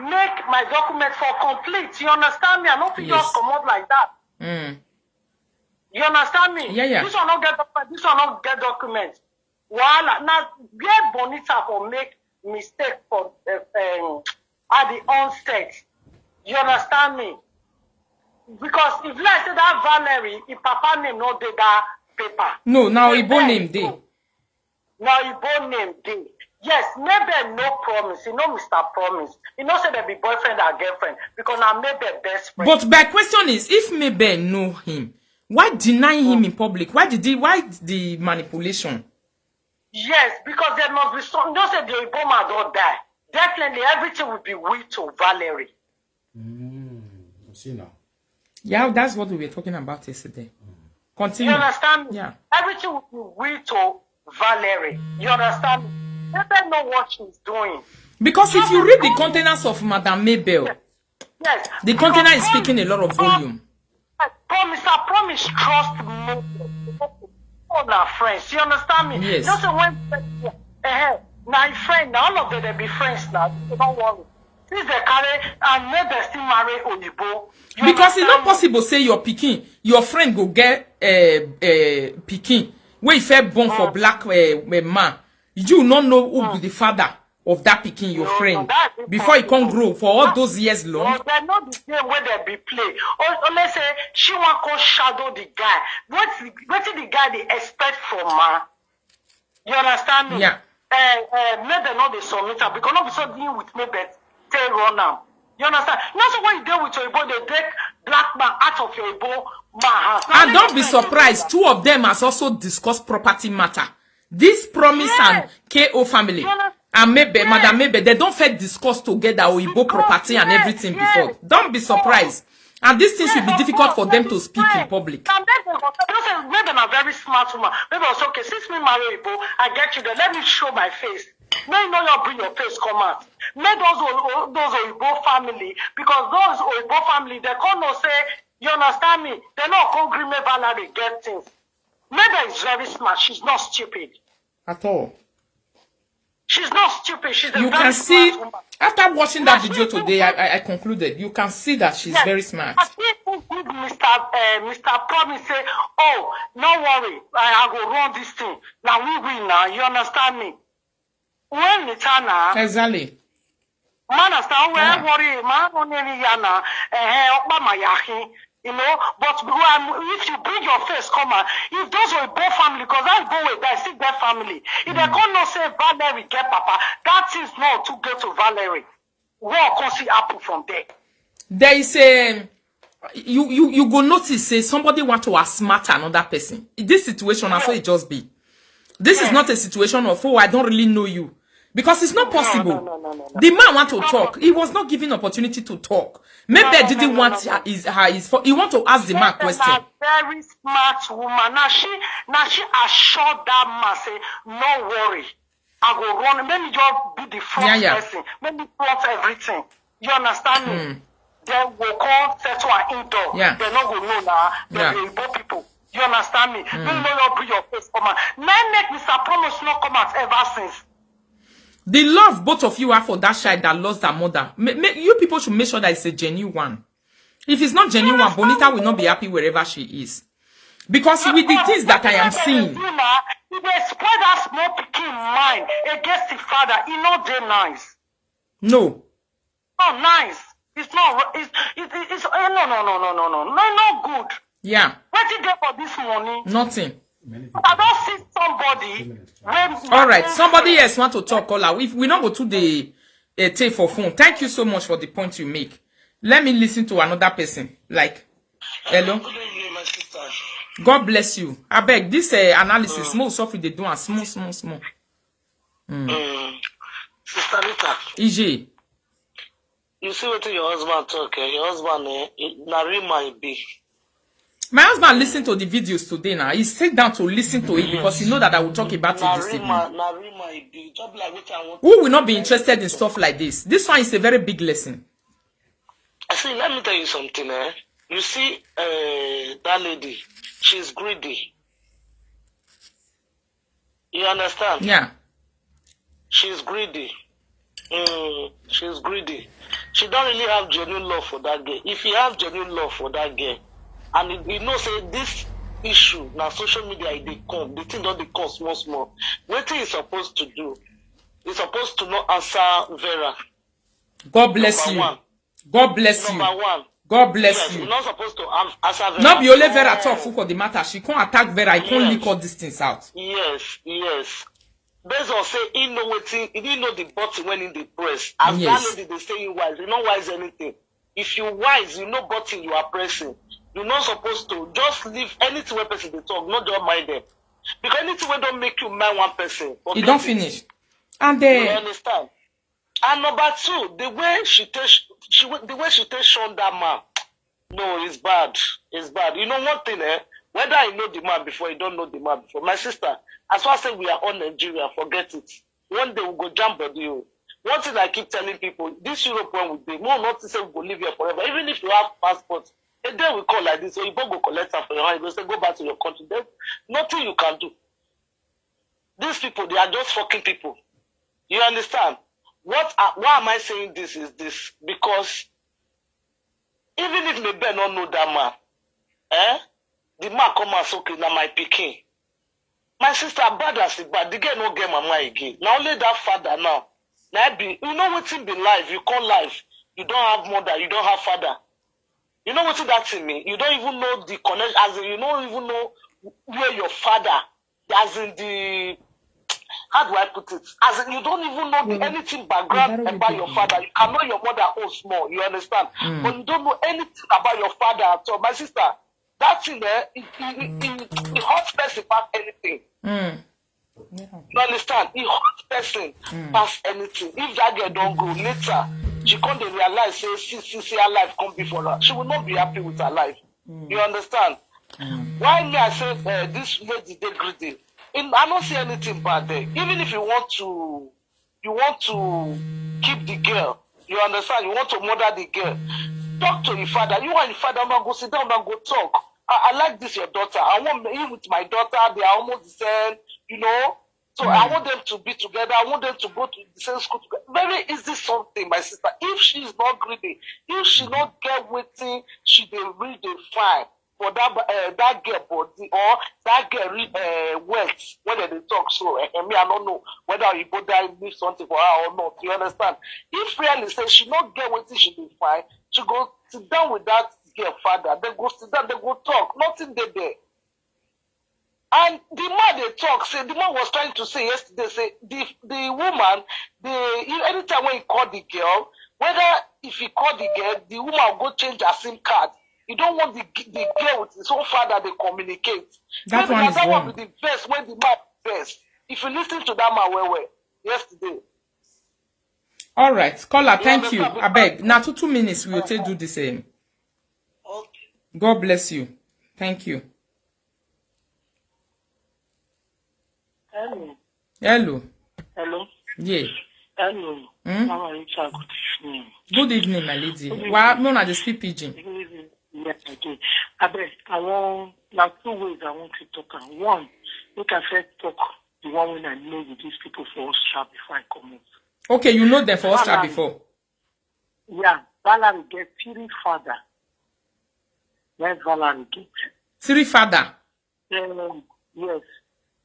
make my document for complete. You understand me? I don't think just come out like that. You understand me?
Yeah.
This one not get document. This one not get document. Voila. Now, where Bonita for make mistake for at the onset. You understand me? Because if let's say that Valery, if Papa name not did that paper.
No, now Igbo name day.
Now Igbo name day. Yes, maybe no promise. You know, Mr. Promise. You know, say they be boyfriend or girlfriend because now maybe best friend.
But my question is, if maybe know him, Why deny him in public? Why the manipulation?
Yes, because there must be some. Don't say the Iboma don't die. Definitely, everything will be weak to Valery.
See now.
Yeah, that's what we were talking about yesterday. Continue.
You understand me?
Yeah.
Everything will be weak to Valery. You understand me? Let them know what she's doing.
Because if you read the containers of Madame Mabel,
yes,
the container is speaking a lot of volume.
I promise, trust me. All our friends, you understand me?
Yes.
Just when my friend, now all of them be friends now. Don't worry. Since they carry and maybe still marry Oyibo.
Because it's not possible say your pikin, your friend go get pikin where if you born for black man, you not know who be the father of that pikin, your friend, before he can grow for all those years long.
No, they're not the same way they be play. Or let's say she want to shadow the guy. What is the guy they expect from her? You understand me?
Yeah.
Maybe not the submitter because not be so dealing with me, but stay run now. You understand? Not so when you deal with your Igbo, they take black man out of your Igbo man house.
And don't be surprised, two of them has also discussed property matter. This Promise and KO family and maybe Madam Maybe they don't fit discuss together or Igbo property and everything before. Don't be surprised. And these things will be difficult for them to speak in public.
Maybe I'm a very smart woman. Maybe I was okay. Since me marry Igbo, I get you there. Let me show my face. May you know you bring your face come out. May those Oyibo family, because those Oyibo family, they can't no say, you understand me? They not hungry, me Valery get things. Maybe is very smart. She's not stupid.
At all.
She's not stupid. She's a
You
very
can see,
smart woman.
after watching that video today, I concluded, you can see that she's very smart.
People give Mr. Promise say, oh, no worry, I go run this thing. Now we win now, you understand me? When it's now,
Exactly.
man, understand where worry, man, on any yana, you know, but if you bring your face, come on, if those were both family, because I go with that, see their family. If they can't not say Valery get papa, that is not to go to Valery. What can see happen from there?
There is a you go notice say somebody want to outsmart another person. In this situation, I saw it just be. This is not a situation of I don't really know you. Because it's not possible.
No.
The man want to talk. He was not given opportunity to talk. Maybe I didn't want his he want to ask the man question.
A very smart woman. Now she assured that man say, no worry. I go run. Let me just be the front person. Let me front everything. You understand me? They will come settle an indoor.
Yeah.
They're not going to know now. They're Igbo people. You understand me? You know you bring your face come out. Men make Mr. Promise not come out ever since.
The love both of you have for that child that lost their mother. You people should make sure that it's a genuine one. If it's not genuine, Bonita will not be happy wherever she is. Because with the things that I am seeing.
If they spread that small picking mind against the father, it's not very nice.
No.
Not nice. It's not. It's no. Not good.
Yeah.
What did they for this money?
Nothing.
I don't see somebody.
All right. Somebody else want to talk. If we not go to the tape for phone. Thank you so much for the point you make. Let me listen to another person. Like, hello.
Good evening, my sister.
God bless you. I beg this analysis. Small stuff they do and small.
Sister Rita.
EJ.
You see what your husband talk? Your husband, Narima be.
My husband listened to the videos today now. He sat down to listen to it because he know that I will talk about it this evening.
Narima be. Just like what I want.
Who will not be interested in stuff like this? This one is a very big lesson.
I see, let me tell you something, eh? You see, that lady, she's greedy. You understand?
Yeah.
She's greedy. She's greedy. She don't really have genuine love for that girl. If you have genuine love for that girl, and you know, say this issue now, social media, they come, the thing don't they come small. What is supposed to do? He's supposed to not answer Vera.
God bless you. God bless you.
Number one.
God bless
Yes,
you.
you're not supposed to answer Vera.
Not be only Vera talk for the matter. She can't attack Vera. He can't leak all these things out.
Yes. Based on say he know waiting, he didn't know the button when in the press. As
Yes.
that lady they say you wise, you not wise anything. If you wise, you know button you are pressing. You're not supposed to just leave anything where person they talk, not just mind them. Because anything where don't make you mind one person.
You don't finish. And
You understand? And number two, the way she takes shown that man, no, it's bad. It's bad. You know one thing, whether I know the man before, you don't know the man before. My sister, as far as say we are all Nigeria, forget it. One day we'll go jump body. One thing I keep telling people, this Europe when we be, no, not to say we go live here forever. Even if you have passport, a day we call like this, so you go collect her for your hand, you go say go back to your country. There's nothing you can do. These people, they are just fucking people. You understand? Why am I saying this is this? Because even if maybe I don't know that man, the man come and say, okay, now my picking. My sister, bad as it bad, the girl no get mama again. Now only that father now. Now be, you know what's in the life, you call life. You don't have mother, you don't have father. You know what's that in me? You don't even know the connection, as in, you don't even know where your father, as in the, how do I put it? As in, you don't even know anything background about your father. You can know your mother oh small, you understand? But you don't know anything about your father at all. My sister, that thing there, it hurts person past anything. You understand? It hurts person past anything. If that girl don't go later, she can't realize, say, see her life come before her. She will not be happy with her life. You understand? Why me I say this lady they greedy? I don't see anything bad there. Even if you want to keep the girl, you understand? You want to murder the girl. Talk to your father. You and your father now go sit down and go talk. I like this your daughter. I want me with my daughter. They are almost the same, you know. So I want them to be together. I want them to go to the same school together. Very easy something, my sister. If she is not greedy, if she not get waiting, she dey really fine for that girl body or that girl wealth when they talk. So me, I don't know whether you both leave something for her or not. You understand? If really say she not get waiting, she dey fine. She go sit down with that girl father. They go sit down. They go talk. Nothing there. And the man they talk, say the man was trying to say yesterday, say the woman, anytime when he call the girl, whether if he call the girl, the woman will go change her SIM card. You don't want the girl with his own father they communicate.
That one is wrong.
That would be the best when the man best. If you listen to that man well yesterday.
All right, caller, thank you. I beg. Now 2 minutes we will take do the same.
Okay.
God bless you. Thank you.
Hello.
Hello.
Hello.
Yeah.
Hello. Mama Rita, good evening.
Good evening, my lady. Why no na the speak pidgin?
Good evening. Yes, I do. I want now 2 ways I want to talk. One, we can first talk the one when I know with these people for Austria before I come out.
Okay, you know them for Austria before.
Yeah, Valery get 3 father. Where Valery get?
3 father.
Yes.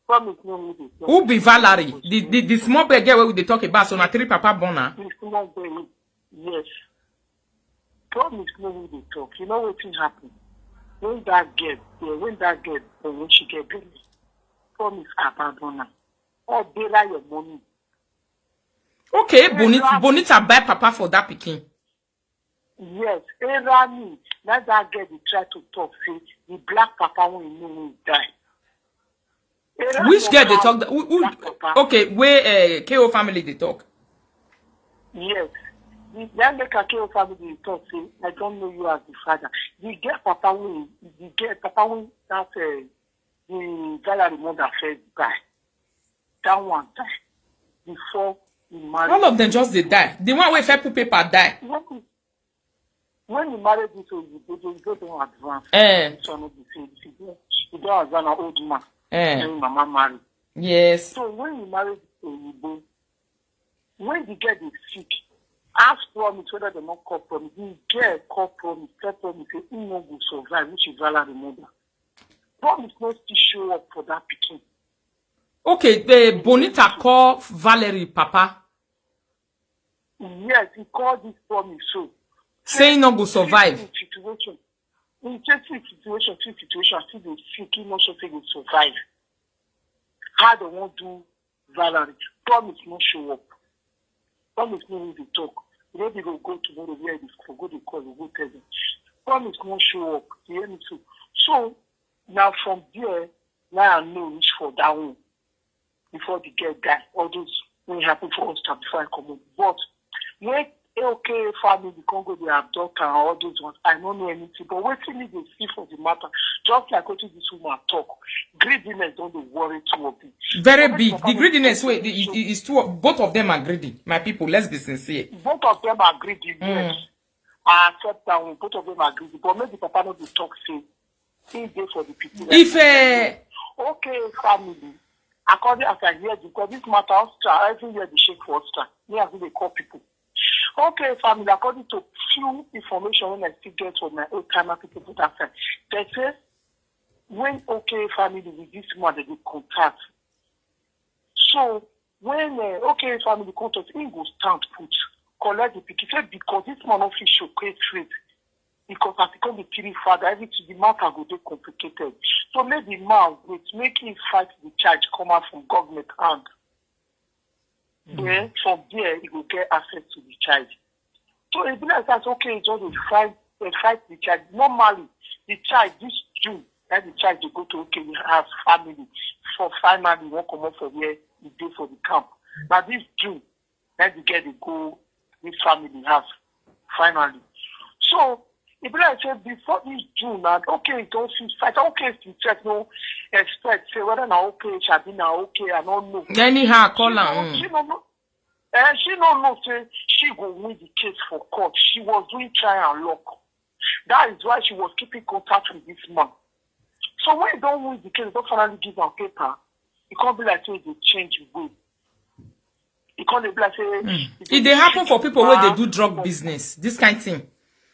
Promise no me.
Who be Valery? The small boy girl where we dey talk about so na 3 papa born her.
The small boy, yes. Promise no me they talk. You know what will happen? When that girl, when she get baby, promise abandon her. Or bear your money.
Okay, Bonita buy papa for that pikin.
Yes, Rami. Now that girl they try to talk, say the black papa when you know will die.
Which girl they talk? Okay, where KO family they talk?
Yes. The KO family talk, say, I don't know you as the father. The girl papa when that the Valery mother first die. That one die before he married.
All of them just they die. The one where fair paper die.
When he married this, you go to advance. You don't advance an old man. When mama married.
Yes.
So when you married Oyibo, when the girl is sick, ask promise whether they not call promise. The girl call promise, tell promise, say he no go survive, which is Valery mother. Promise not still show up for that pikin.
Okay, the Bonita call Valery papa.
Yes, he called this promise so.
Saying no go survive.
Situation. In situation, still they sick, he not sure they will survive. How they want to Valery? Promise not show up. Promise no need to talk. Maybe they'll go tomorrow where they go to call, go tell them.
promise won't show up. You hear me too? So now from there, now I know which for that one before the girl die. All those when happen for us before I come home. But when okay family can't go they abduct and all those ones, I don't know anything. But wait till they see for the matter. Just like what this woman talk, greediness don't they worry too big.
Very big. The greediness way is two. Both of them are greedy. My people, let's be sincere.
Both of them are greedy. Yes. I accept that one. Both of them are greedy. But maybe Papa not be talk say he's there for the people.
If
okay, family. According as I hear, because this matter Austria, every year they shake for Austria. Me as they call people. Okay, family. According to few information when I still get from my old timer people put aside, they say when okay family with this man they will contact. So when okay family contact, he will stand put collect the picture because this man of fish show create trade. Because as he come the killing father, everything the matter go be complicated. So maybe man with making fight the charge come out from government hand. Then from there he will get access to the charge. So it be like that, okay, just fight the charge. Normally the charge this June, and the charge they go to okay, we have family. For finally won't come up from where he do for the camp. Now this June, then the girl they go this family have finally. So if I say before this June, and okay, it don't feel fight. Okay, if you check no expect say whether now okay, shall be now okay, I don't know.
Anyhow, call her.
She don't know. She don't know say she go win the case for court. She was doing try and lock. That is why she was keeping contact with this man. So when you don't win the case, don't finally give her paper. It can't be like say they change way. It can't be like say.
It they happen for people where they do drug business. This kind of thing.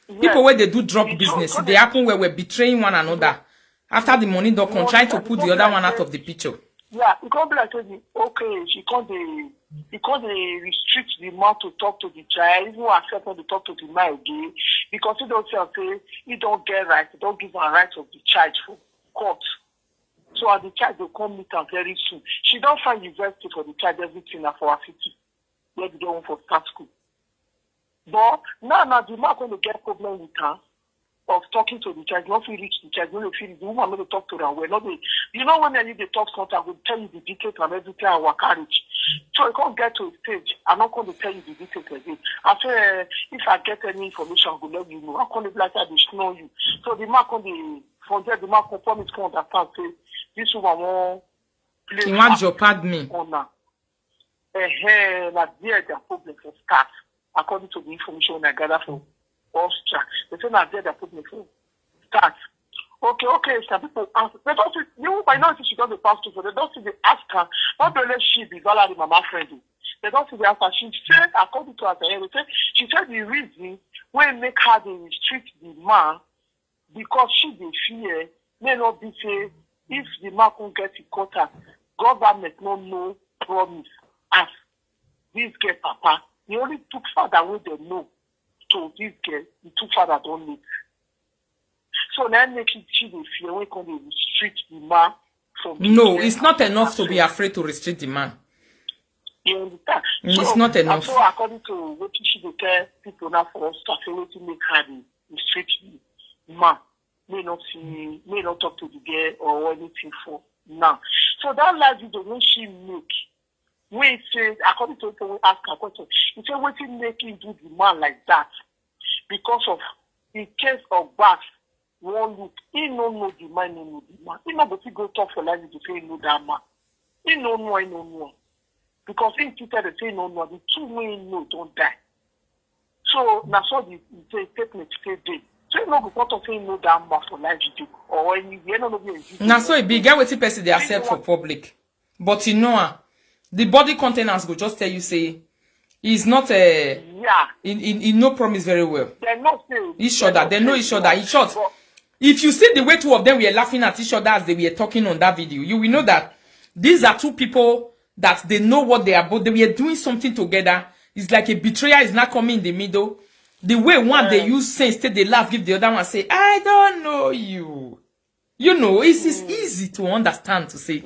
Yes.
People where they do drug business, they happen where we're betraying one another. After the money don't come, trying to put the other one out of the picture.
Yeah, it can't be like okay, she can't restrict the man to talk to the child, even accept her to talk to the man again, because he don't say he don't get right, he don't give her right of the child for court. So the child will come meet her very soon. She don't find university for the child, everything for her city. Where they don't want for start school. But now the man going to get problem with her of talking to the child, not feel reach the child, not feel the woman not talk to her. Well, not you know when I need the talk something, I will tell you the details and everything and what carriage. So I can't get to a stage. I'm not going to tell you the details again. I say if I get any information, I will let you know. I can't be like that, they should know you. So the man can forget the man can promise to understand say this woman won't play.
You want your pardon me?
Like there the problem for start. According to the information I gather from Austria, they say now there the problem for start. Okay, some people ask. They don't see, you might not see she doesn't pass through, so they don't see the ask her. Not only she be Valery mama friend. They don't see the answer. She said, according to her, she said the reason when make her they restrict the man because she dey fear may not be say if the man can't get the quota, government no promise as this girl papa. He only took father where they know to this girl. He took father don't need. So now make it she dey fear when can they restrict the man from.
No, it's not enough to be afraid to restrict the man.
You understand?
It's
so,
not enough.
So according to what she dey tell people now for us to say what make her restrict the man. May not talk to the girl or anything for now. So that live video when she make. We say, according to people, we ask a question. He said, what make him do the man like that? Because of the case of Bass, one look, he don't know the man, he know the man. He not but he go talk for life to say he know that man. He don't know. Because he treated the say he don't know. The two men he know don't die. So, now so the statement say day. So, you know, because of saying no that man for life to do. Or when you don't know.
Now, so it be get what person they accept for public. But you know, the body containers go just tell you say he's not he no promise very well.
They know
each other. They know each other. In short, if you see the way two of them were laughing at each other as they were talking on that video, you will know that these are two people that they know what they are both. They were doing something together. It's like a betrayer is not coming in the middle. The way one they use sense, they laugh, give the other one say, I don't know you. You know, it's easy to understand to say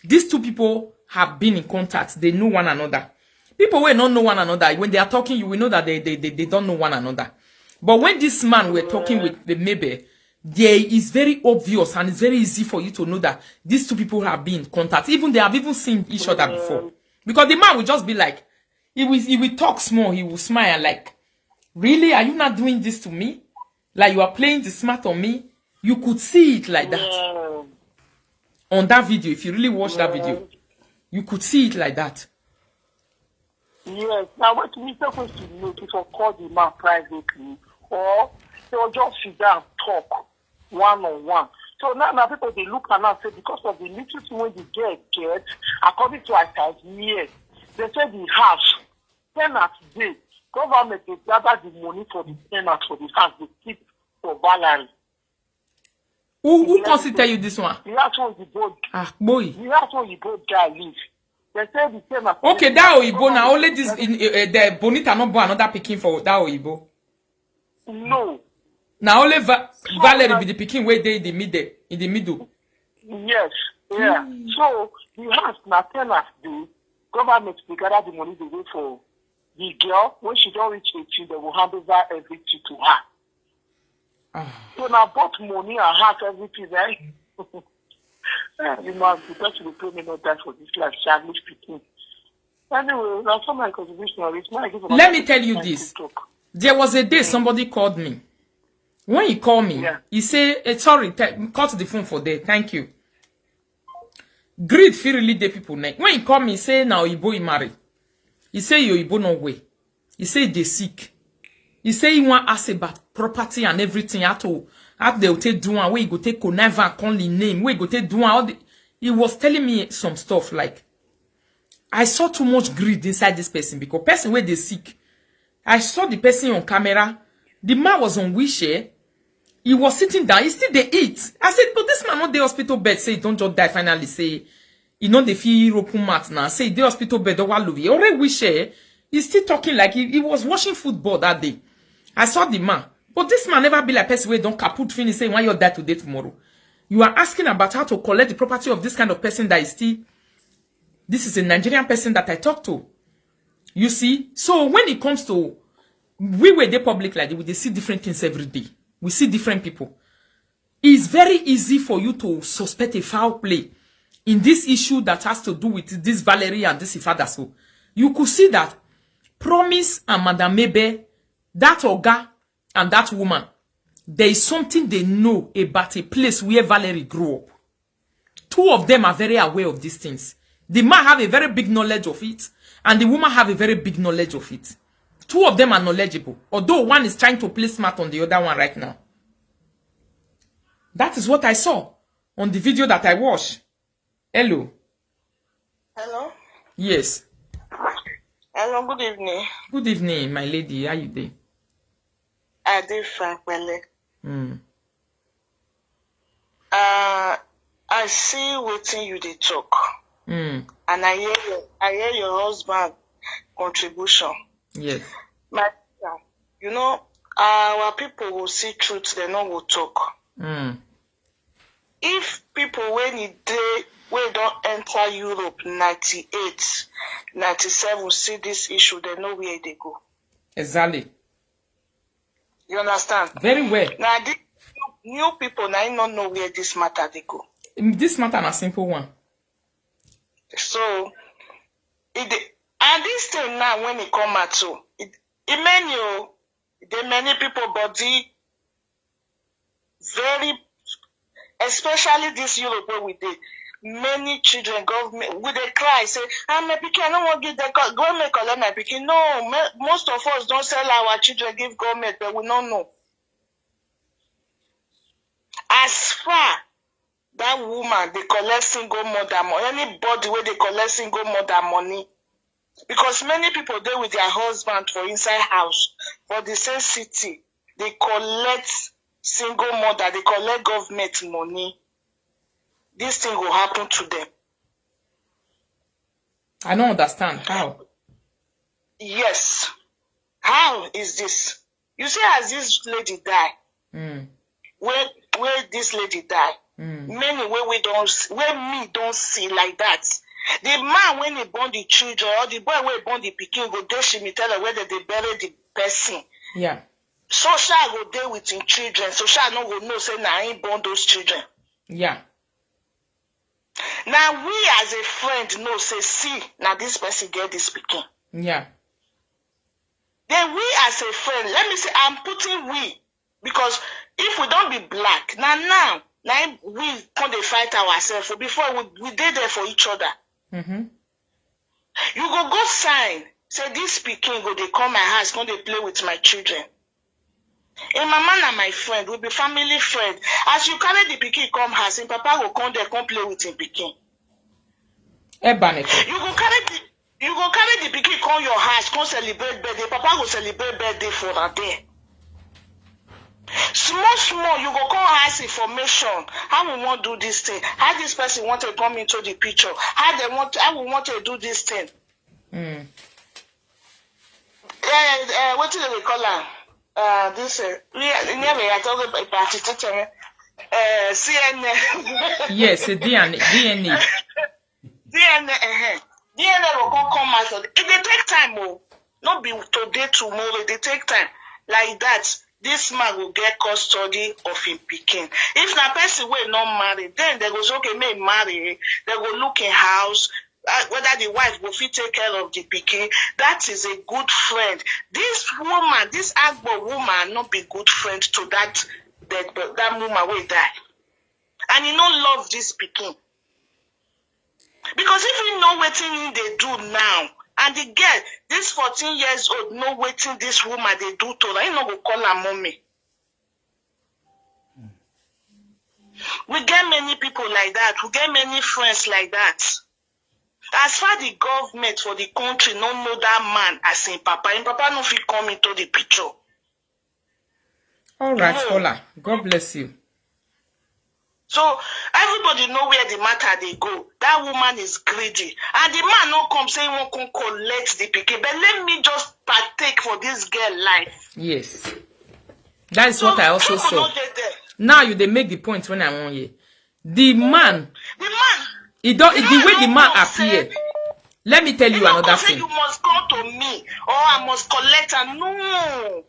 these two people have been in contact. They know one another. People will not know one another. When they are talking, you will know that they don't know one another. But when this man were talking with the Mebe, there is very obvious and it's very easy for you to know that these two people have been in contact. Even they have even seen each other before. Because the man will just be like, he will talk small, he will smile like, really? Are you not doing this to me? Like you are playing the smart on me? You could see it like that. On that video, if you really watch that video, you could see it like that.
Yes. Now, what we supposed to do is to call the man privately, or they will just sit down and talk one-on-one. So now people, they look and say, because of the little thing when the girl gets, according to our years, they say the house, tenants day, government, they gather the money for the tenants for the house, they keep for Valery.
Who can tell you this one?
The house where the boat,
boy.
the house where the boat guy lives. They say the tenants.
Okay, that Oyibo now only this in the Bonita no born another picking for that Oyibo.
No.
Now only Valery be the picking where they in the middle.
Yes, yeah. So the house now tenants do. Government they gather the money they wait for the girl. When she don't reach 18, they will hand over everything to her. So now both money and house, everything, right? You must be to the payment not that for this life, Charlie speaking. Anyway, that's all my contribution.
Let me tell you this. There was a day somebody called me. When he called me, he said, sorry, cut the phone for that. Thank you. Greed feel really the people neck. When he called me, he said, now Ibo he married. He said, your Ibo no way. He said, they sick. He said, he want ask about property and everything. After they will take do one, where he go take connive and call the name, where he go take do one. He was telling me some stuff like, I saw too much greed inside this person because person where they sick. I saw the person on camera. The man was on wheelchair. He was sitting down. He still they eat. I said, but this man on the hospital bed. Say, don't just die. Finally, say, you know the fee open mat now. Say, the hospital bed. Already wheelchair. He's still talking like he was watching football that day. I saw the man. But this man never be like person where don't kaput finish say, why you die today tomorrow. You are asking about how to collect the property of this kind of person that is still. This is a Nigerian person that I talk to. You see? So when it comes to, we were the public like they see different things every day. We see different people. It's very easy for you to suspect a foul play in this issue that has to do with this Valery and this Ifada. So you could see that Promise and Madam Mebe, that Oga and that woman, there is something they know about a place where Valery grew up. Two of them are very aware of these things. The man have a very big knowledge of it, and the woman have a very big knowledge of it. Two of them are knowledgeable, although one is trying to play smart on the other one right now. That is what I saw on the video that I watched. Hello.
Hello?
Yes.
Hello, good evening.
Good evening, my lady. How you doing?
I did fine, Pele. I see waiting you they talk. And I hear your husband contribution.
Yes.
My, you know, our people will see truth, they know will talk. If people when we don't enter Europe 98, 97 see this issue, they know where they go.
Exactly.
You understand?
Very well.
Now these new people now don't know where this matter they go.
This matter is a simple one.
So and this thing now when it come out so it many the many people body very, especially this Europe where we did, many children government with a cry say, my pikin, I don't want to give the government collect my pikin. No, most of us don't sell our children give government, but we don't know. As far that woman they collect single mother money, anybody where they collect single mother money, because many people there with their husband for inside house for the same city, they collect single mother, they collect government money. This thing will happen to them.
I don't understand how.
Yes. How is this? You see, as this lady die, where this lady die, many where me don't see like that. The man when he born the children or the boy when he born the pikin go dash me tell her whether they bury the person.
Yeah.
social go dey with him children. Social no go know say na him born those children.
Yeah.
Now we as a friend know say see now this person get this speaking.
Yeah.
Then we as a friend, let me say I'm putting we because if we don't be black now we come dey fight ourselves. So before we did there for each other.
Mm-hmm.
You go sign say this speaking go they come my house, come they play with my children. And mama na my friend, we be family friend. As you carry the pikin come house, and papa go come there, come play with him pikin. You go carry the pikin come your house, come celebrate birthday. Papa go celebrate birthday for that day. Small, you go come ask information. How we want to do this thing? How this person want to come into the picture? How we want to do this thing? What do they call her? This I talking about it. CNN.
Yes, DNA.
DNA will come out. It dey take time, oh. Not be today, tomorrow. They take time. Like that, this man will get custody of him pikin. If na person wey not married, then they go say, okay, may marry. They go look in house. Whether the wife will fit take care of the pikin, that is a good friend. This woman, this Agbo woman, not be good friend to that woman will die, and you don't love this pikin because if you know what they do now, and the girl, this 14 years old, know what this woman they do to her, you know go call her mommy. We get many people like that. We get many friends like that. As far the government for the country don't know that man as in papa no fit come into the picture.
All right, Paula. God bless you.
So everybody know where the matter they go. That woman is greedy, and the man no come say he won't come collect the pikin. But let me just partake for this girl life.
Yes, that is what I also saw. Now they make the point when I want you. The man. The way the man appear. Let me tell you another thing.
You must come to me, or I must collect her. No.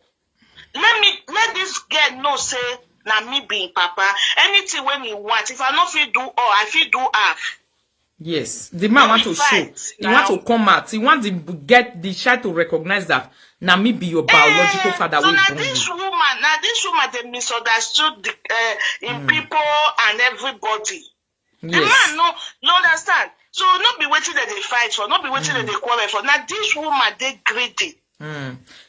Let this girl know say na me being papa. Anything when he wants. If I not feel do all, I feel do half.
Yes, the man want to show. He want to come out. He want to get the child to recognize that na me be your biological father.
So now this woman, they misunderstood in people and everybody.
Yes.
The man no understand. So not be waiting that they fight for, not be waiting that they quarrel for. Now this woman they greedy.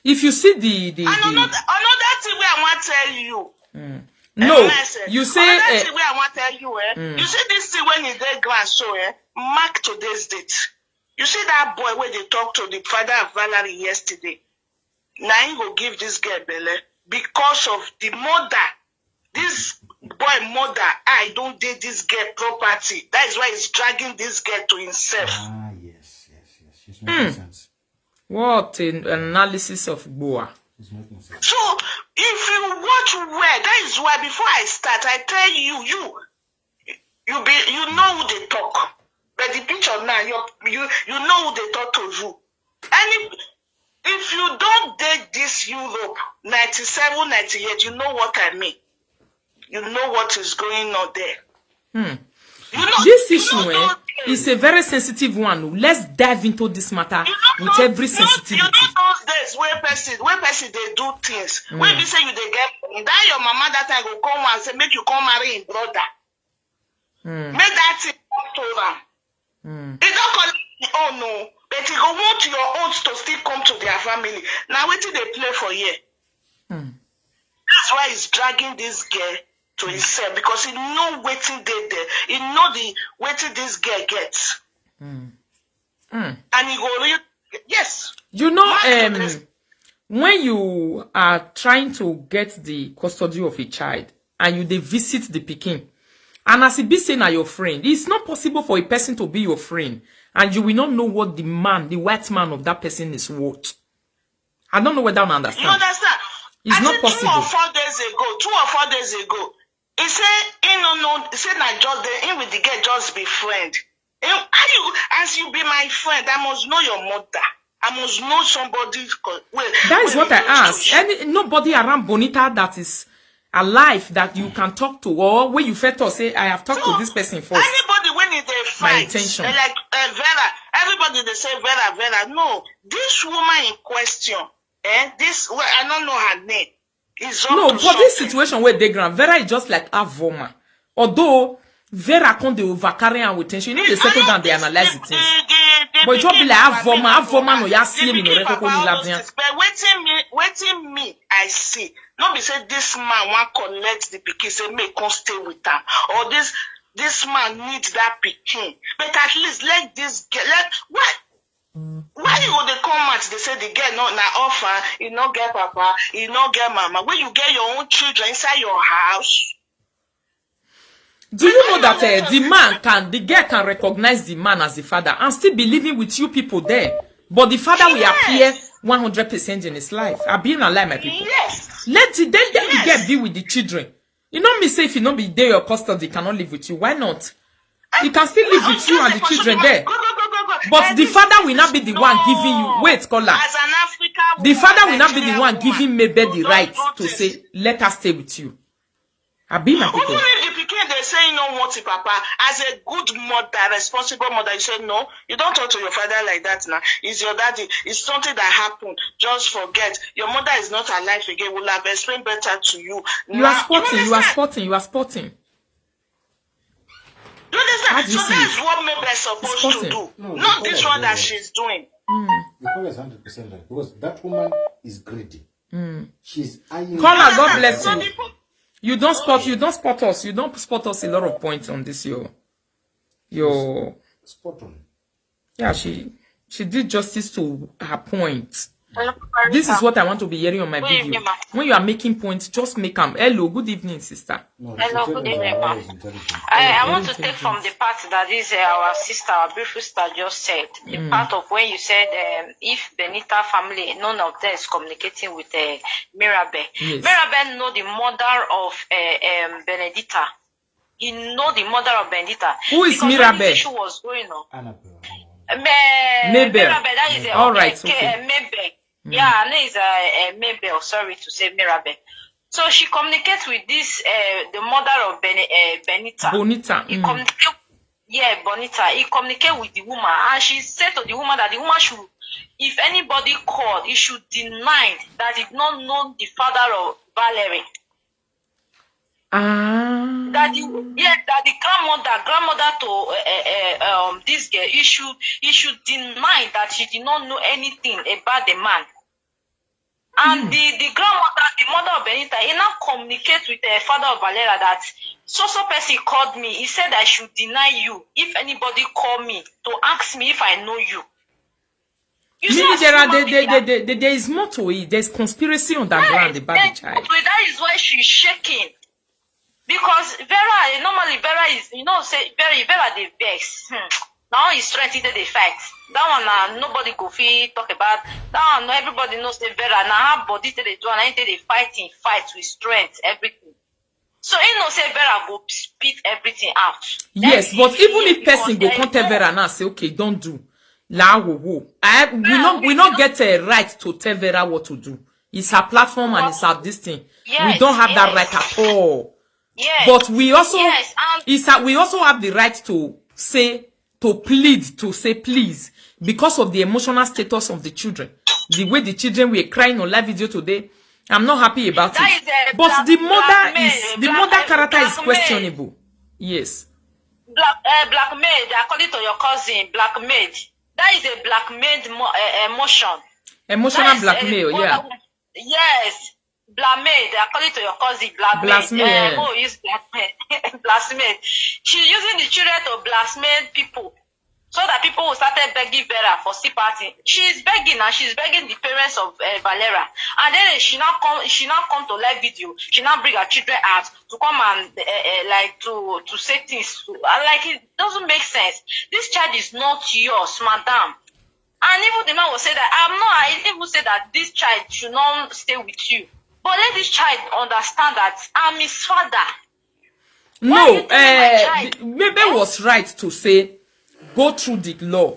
If you see
another thing where I want to tell you.
No, you say
another thing where I want to tell you. You see this thing when is there grand show mark today's date. You see that boy when they talk to the father of Valery yesterday. Now he will give this girl belly because of the mother. This boy mother, I don't date this girl property. That is why he's dragging this girl to himself.
Yes. She's making sense.
What an analysis of Boa.
She's making sense.
So if you watch well, that is why before I start, I tell you know who they talk. But the picture now, you know who they talk to you. And if you don't date this Europe 97, 98, you know what I mean. You know what is going on there.
This issue is a very sensitive one. Let's dive into this matter with every sensitivity.
You know those days where person they do things. When you say you they get that your mama that time go come and say make you come marry him brother. Make that thing come to them. They don't call it, oh no, but you go want your own to still come to their family. Now wait till they play for you. That's why he's dragging this girl to himself because he know waiting there. He know the waiting this girl gets. And he go yes.
You know, when you are trying to get the custody of a child and they visit the pikin, and as it be saying are your friend, it's not possible for a person to be your friend and you will not know what the white man of that person is worth. I don't know whether I understand.
You understand?
It's not possible.
2 or 4 days ago, he said, he said, I just him with the girl just be friend. As you be my friend, I must know your mother. I must know somebody.
That is what I asked. Nobody around Bonita that is alive that you can talk to, or when you first say, I have talked to this person first.
Anybody when they fight,
my intention.
Like Vera, everybody they say Vera. No, this woman in question, this I don't know her name. Is
no, for this situation where they grant Vera is just like a voma. Although Vera can't do overcarry and with tension, you know they settle down, they analyze the things. But it just be like a voma no ya see me no record ni la.
But waiting me, I see. Not be say this man want collect the pikin, say make come stay with her, or this man needs that pikin. But at least let this get what. Why you they come out? They say the girl not na offer, you not get papa, you not get mama. When you get your own children inside your house.
Do you know that the girl can recognize the man as the father and still be living with you people there, but the father will appear 100% in his life. I'm being alive, my people.
Yes.
Let the girl be with the children. You know me say if you not be there, your custody cannot live with you. Why not? He can still live with you and the children there.
Go.
But the father will not be the one giving you. Wait, caller.
As an African
The father will not be
Nigerian
the one
woman,
giving maybe the right
don't
to
notice.
say, let us stay with you. I be my
Even
people.
if the pikin they say you don't want it, papa, as a good mother, responsible mother, you say no, you don't talk to your father like that now. It's your daddy. It's something that happened. Just forget. Your mother is not alive again. We'll have explained better to you.
You are sporting.
You
How
understand?
do you
So
see
that's
it?
what Mabel is supposed to
Sporting.
do.
No,
Not
the
this
color
one
is
that
very
she's doing.
The call is 100% right because that woman is greedy. She's eyeing.
Caller, God bless
Some
you.
people,
You don't spot us a lot of points on this your
Spot on.
yeah, she did justice to her point. This is what I want to be hearing on my video. When you are making points, just make them. Hello, good evening, sister.
No,
Hello, good evening, ma. I want to take from the part that is our sister, our beautiful sister just said. The part of when you said if Benita family, none of them is communicating with Mirabe.
Yes.
Mirabe know the mother of Benedita. He know the mother of Benedita.
Who is
Because when
Mirabe?
the issue was going on.
Annabelle.
Mabel, that is
All right, okay.
Mabel. Yeah, her name is Mabel. Sorry to say Mirabe. So she communicates with this the mother of Benita.
Bonita.
He communicate, Bonita. He communicate with the woman, and she said to the woman that the woman should, if anybody called, he should deny that he did not know the father of Valery. That the grandmother to this girl, he should deny that she did not know anything about the man. And the grandmother, the mother of Benita, he now communicates with the father of Valera that so person called me. He said I should deny you if anybody call me to ask me if I know you.
There is more to it. There's conspiracy underground about the child.
That is why she's shaking. Because Vera, normally Vera is, Vera they vex. Now he's strength into the fight. That one nobody go fit talk about. That one everybody knows the Vera. Now her body they do and I think they fight with strength, everything. So he knows say Vera go spit everything out.
Yes, but even if person go come tell Vera now say okay, don't do. We not get a right to tell Vera what to do. It's her platform and it's her this thing.
Yes,
we don't have that right at all.
Yes.
But we also
and
we also have the right to say, to plead, to say please, because of the emotional status of the children. The way the children were crying on live video today, I'm not happy about
that
it.
is
But the mother character is questionable. Yes.
Blackmaid, according to your cousin, blackmaid. That is a blackmaid emotion.
Emotional blackmail, yeah.
Yes. Blackmaid, according to your cousin, blackmaid. Who is blackmaid? Blackmaid. She's using the children to blackmail people, so that people will start begging Vera for sympathy. She's begging and she's begging the parents of Valera, and then she now come to live video. She now bring her children out to come and to say things. Like it doesn't make sense. This child is not yours, madam. And even the man will say that I even say that this child should not stay with you. But let this child understand that I'm his father.
No, maybe was right to say, go through the law,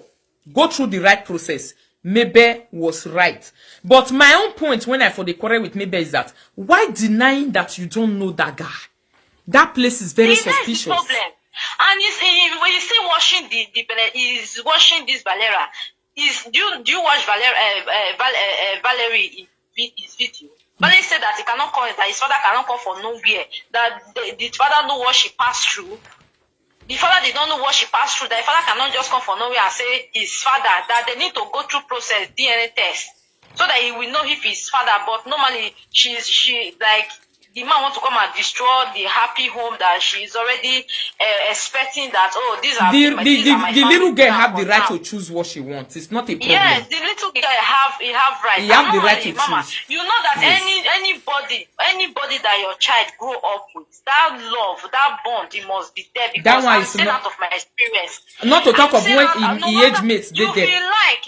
go through the right process, Maybe was right. But my own point when I for the quarrel with Maybe is that why denying that you don't know that guy? That place is very suspicious.
The problem. And when you see watching is watching this Valera, do you watch Valery his video? Valery said that he cannot come, that his father cannot come for nowhere. That the father know what she passed through. The father they don't know what she passed through. That the father cannot just come for nowhere and say his father. That they need to go through process DNA test so that he will know if his father. But normally she like. The man wants to come and destroy the happy home that she's already expecting that, oh, these are my
the little girl have the right to choose what she wants. It's not a problem.
Yes, the little girl have right.
He have the right to
Mama,
choose.
you know that
Yes.
anybody that your child grow up with, that love, that bond, it must be there because
That one
I'm
is
saying
not-
out of my experience.
Not to talk
I'm
of
saying
when
out- no
he
matter-
age mates they
you
there.
feel like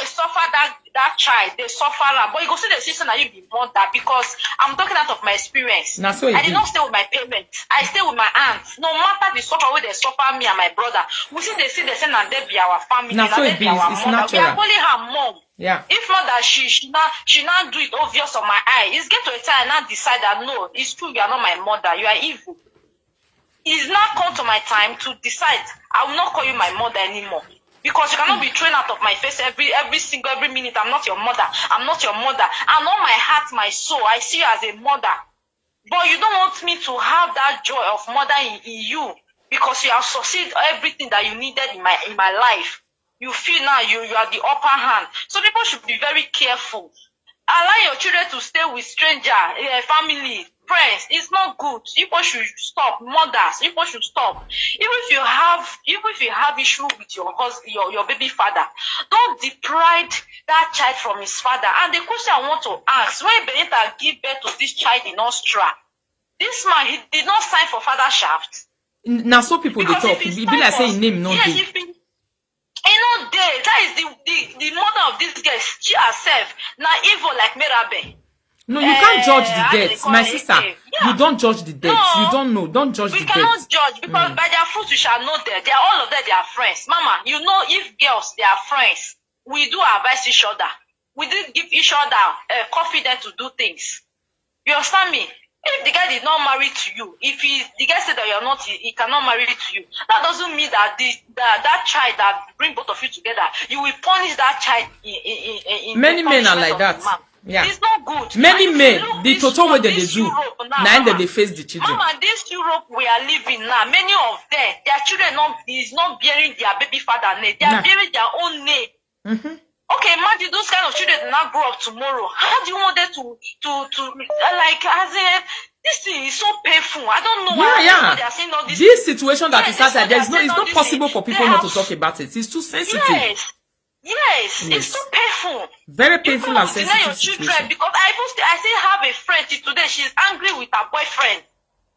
suffer that child, they suffer am, but you go see the system that you be mother because I'm talking out of my experience.
Now so it
I did
be.
not stay with my parents. I stay with my aunts. No matter the suffer where they suffer me and my brother, we see they say and they be our family.
Now so
they
it be.
be our
It's
mother.
natural.
We are calling her mom.
Yeah.
If not that she not do it obvious on my eye, it's get to a time and now decide that no, it's true, you are not my mother, you are evil. It's not come to my time to decide I will not call you my mother anymore. Because you cannot be thrown out of my face every minute. I'm not your mother. I'm not your mother. And all my heart, my soul, I see you as a mother. But you don't want me to have that joy of mother in you because you have succeeded everything that you needed in my life. You feel now you are the upper hand. So people should be very careful. Allow your children to stay with stranger, family, friends. It's not good. People should stop. Mothers, people should stop. Even if you have issue with your husband, your baby father, don't deprive that child from his father. And the question I want to ask: when Benita give birth to this child in Austria, this man he did not sign for father shaft.
Now so people they
Because
talk.
if he
It be like saying name no
yes,
day.
if he no day, that is the mother of this girl. She herself now evil like Merabe.
No, you can't judge the
how do they
death,
call
my
it?
sister.
Yeah.
You don't judge the death.
No.
You don't know. Don't judge
We
the
cannot
death.
judge because by their fruits we shall know them. They are all of them. They are friends. Mama, you know if girls they are friends, we do advise each other. We do give each other confidence to do things. You understand me? If the guy did not marry to you, if the guy said that you're not, he cannot marry to you. That doesn't mean that that child that bring both of you together, you will punish that child in
Many
the
men are
punishment
like
of
that.
the man.
Yeah.
It's not good.
Many
And if
men,
you look
the
this
total way
one,
that they
this
do,
Europe now,
now
Mama,
they face the children.
Mama, this Europe we are living now, many of them, their children is not bearing their baby father name. They are
Nah.
bearing their own name.
Mm-hmm.
Okay, imagine those kind of children that now grow up tomorrow. How do you want them to like as in this thing is so painful. I don't know why they are saying all this.
This situation that is outside,
yes,
it's not possible for people not to talk about it. It's too sensitive.
Yes, it's so painful.
Very painful and
You deny your
sensitive
children
situation.
because I still have a friend till today. She's angry with her boyfriend.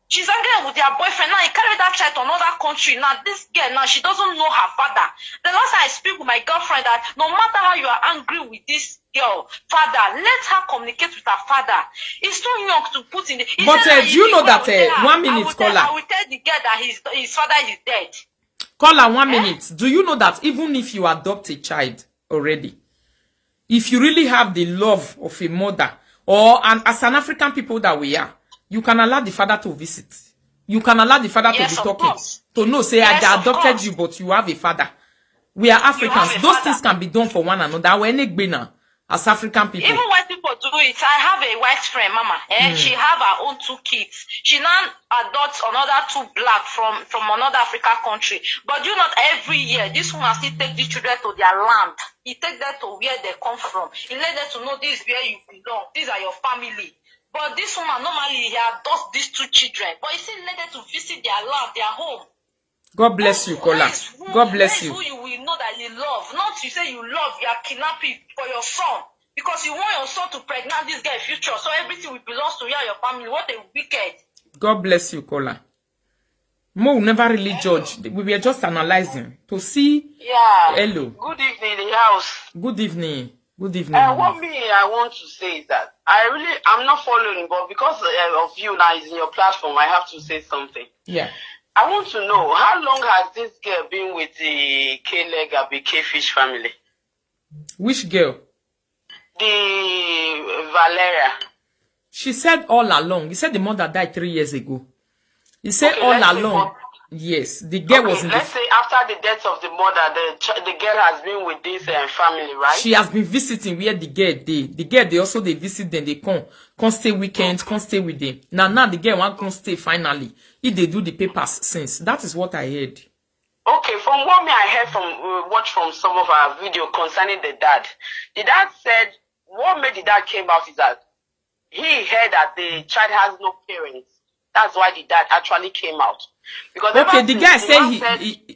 She's angry with their boyfriend. Now he carried that child to another country. Now this girl, now she doesn't know her father. The last time I speak with my girlfriend that no matter how you are angry with this girl, father, let her communicate with her father. It's too young to put in the.
But do you know that 1 minute caller?
I will tell the girl that his father is dead.
Caller, 1 minute. Do you know that even if you adopt a child already, if you really have the love of a mother, as an African people that we are, you can allow the father to visit. You can allow the father to be talking.
Course.
To know, say,
Yes,
I
of
adopted
course.
you, but you have a father. We are Africans. Those
father.
things can be done for one another. We're as African people.
Even white people do it. I have a white friend, Mama. She have her own 2 kids. She now adopts another 2 black from another African country. But you not every year, this woman still take these children to their land. He take them to where they come from. He let them to know this is where you belong. These are your family. But this woman normally he adopts these 2 children. But he still let them to visit their land, their home.
God bless you, Kola. God bless you.
Who you will know that you love. Not you say you love, you are kidnapping for your son. Because you want your son to pregnant this guy in future. So everything will belong to you and your family. What a wicked.
God bless you, Kola. Mo will never really judge. We were just analyzing to see.
Yeah.
Hello.
Good evening, the house.
Good evening. Good evening.
What I want to say is that I'm not following, but because of you now is in your platform, I have to say something.
Yeah.
I want to know how long has this girl been with the K-Leg Abbey K-Fish family?
Which girl?
The Valeria.
She said all along. He said the mother died 3 years ago. He said all along. Yes, the girl was in
let's say after the death of the mother, the girl has been with this family, right?
She has been visiting where the girl they also they visit them, they come stay weekends, come stay with them. Now the girl want come stay finally. If they do the papers since. That is what I heard.
Okay, from what I heard from watch from some of our video concerning the dad said what made the dad came out is that he heard that the child has no parents. That's why the dad actually came out. Because
okay, the guy said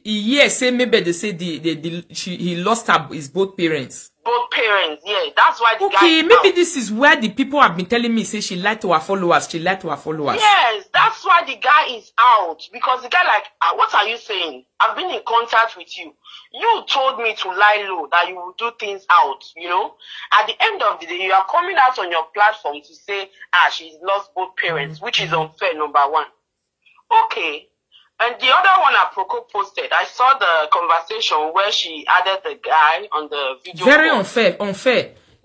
he say maybe they say he lost his both parents.
Both parents, yeah. That's why the guy.
Okay, maybe this is where the people have been telling me say she lied to her followers. She lied to her followers.
Yes, that's why the guy is out. Because the guy like, what are you saying? I've been in contact with you. You told me to lie low, that you will do things out, you know. At the end of the day, you are coming out on your platform to say, she's lost both parents, which is unfair, number one. Okay. And the other one Aproko posted, I saw the conversation where she added the guy on the video.
Very unfair.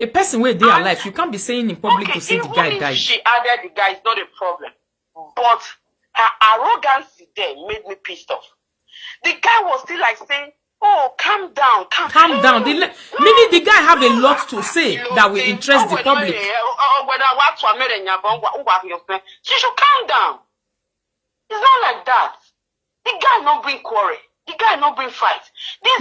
A person where they are alive, you can't be saying in public to say the guy died.
She added the guy, it's not a problem. But her arrogance there made me pissed off. The guy was still like saying, oh, calm down.
Meaning the guy have a lot to say that will interest the public.
She should calm down. It's not like that. The guy not bring quarrel. The guy not bring fight.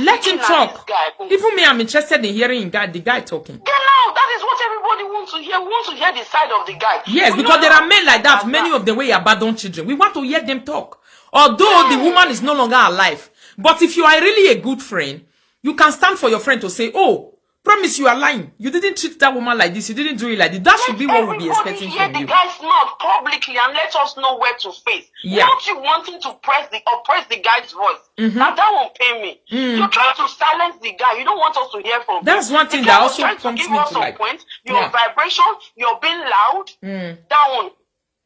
Let him talk. Even me, I'm interested in hearing the guy talking.
Genau, that is what everybody wants to hear. We want to hear the side of the guy.
Yes, because there are men like that. Many of them way abandon children. We want to hear them talk. Although the woman is no longer alive. But if you are really a good friend, you can stand for your friend to say, oh, promise you are lying. You didn't treat that woman like this. You didn't do it like this. That should be what we'll be expecting from you.
The guy's not publicly and let us know where to face.
Yeah.
Not you wanting to oppress the guy's voice. Now that won't pay me. You're trying to silence the guy. You don't want us to hear from him.
That's one thing that also prompts me to like.
Your vibration, you're being loud. That one,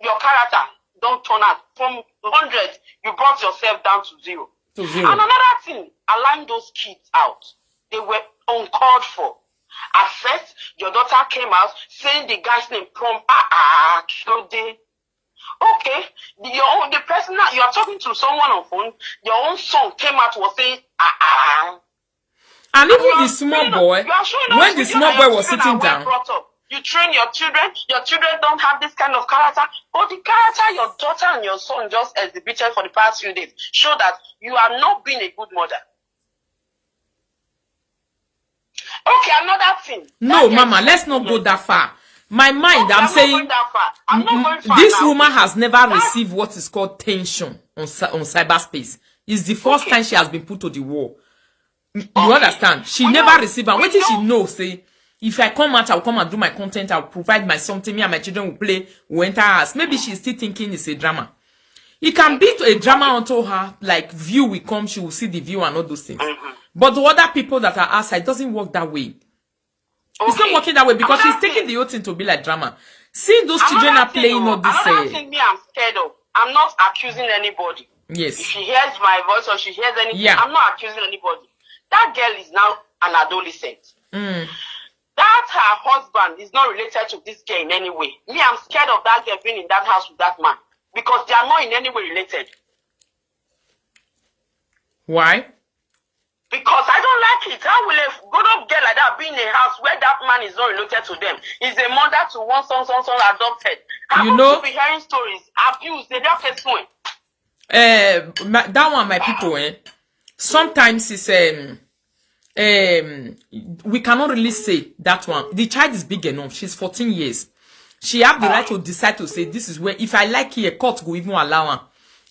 your character don't turn out. From 100, you brought yourself down to 0. And another thing, allowing those kids out. They were uncalled for. At first, your daughter came out saying the guy's name from okay. The person that you are talking to someone on phone, your own son came out was saying
And even the small boy, when the small boy was sitting down.
You train your children don't have this kind of character. But the character your daughter and your son just exhibited for the past few days show that you are not being a good mother. Okay, another thing.
No, Mama, let's not go that far. My mind, I'm saying, this woman has never received what is called tension on cyberspace. It's the first time she has been put to the wall. You understand? She never received, and what did she know? Say, if I come out, I'll come and do my content, I'll provide my something, me and my children will play, we'll enter us. Maybe she's still thinking it's a drama. It can be a drama until her, like, view will come, she will see the view and all those things. But the other people that are outside, it doesn't work that way. It's not working that way because she's taking the whole thing to be like drama. See those children are playing all this.
Another thing me I'm scared of. I'm not accusing anybody.
Yes.
If she hears my voice or she hears anything, I'm not accusing anybody. That girl is now an adolescent. That her husband is not related to this girl in any way. Me, I'm scared of that girl being in that house with that man. Because they are not in any way related.
Why?
Because I don't like it. How will a grown-up girl like that be in a house where that man is not related to them? He's a mother to one son adopted.
You know,
to be hearing stories, abuse, they don't get swing.
That one, my people, sometimes it's we cannot really say that one. The child is big enough. She's 14 years. She have the right to decide to say this is where, if I like here, court go even allow her.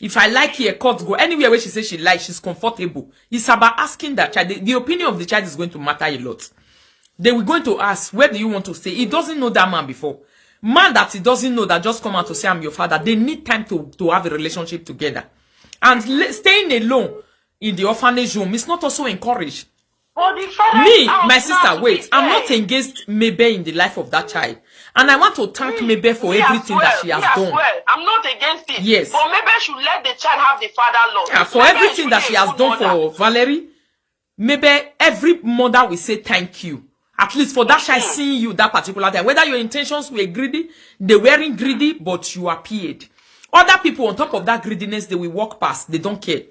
If I like here, court go anywhere where she says she likes, she's comfortable. It's about asking that child. The opinion of the child is going to matter a lot. They were going to ask, where do you want to stay? He doesn't know that man before. Man that he doesn't know that just come out to say I'm your father. They need time to have a relationship together. And staying alone in the orphanage home is not also encouraged. Me, my sister, wait, I'm not engaged maybe in the life of that child. And I want to thank Mebe for everything that she has done.
I'm not against it.
Yes.
But Mebe should let the child have the father love.
Yeah, for everything that she has done for Valery. maybe every mother will say thank you. At least for that child seeing you that particular time. Whether your intentions were greedy, they weren't greedy, but you appeared. Other people on top of that greediness, they will walk past. They don't care.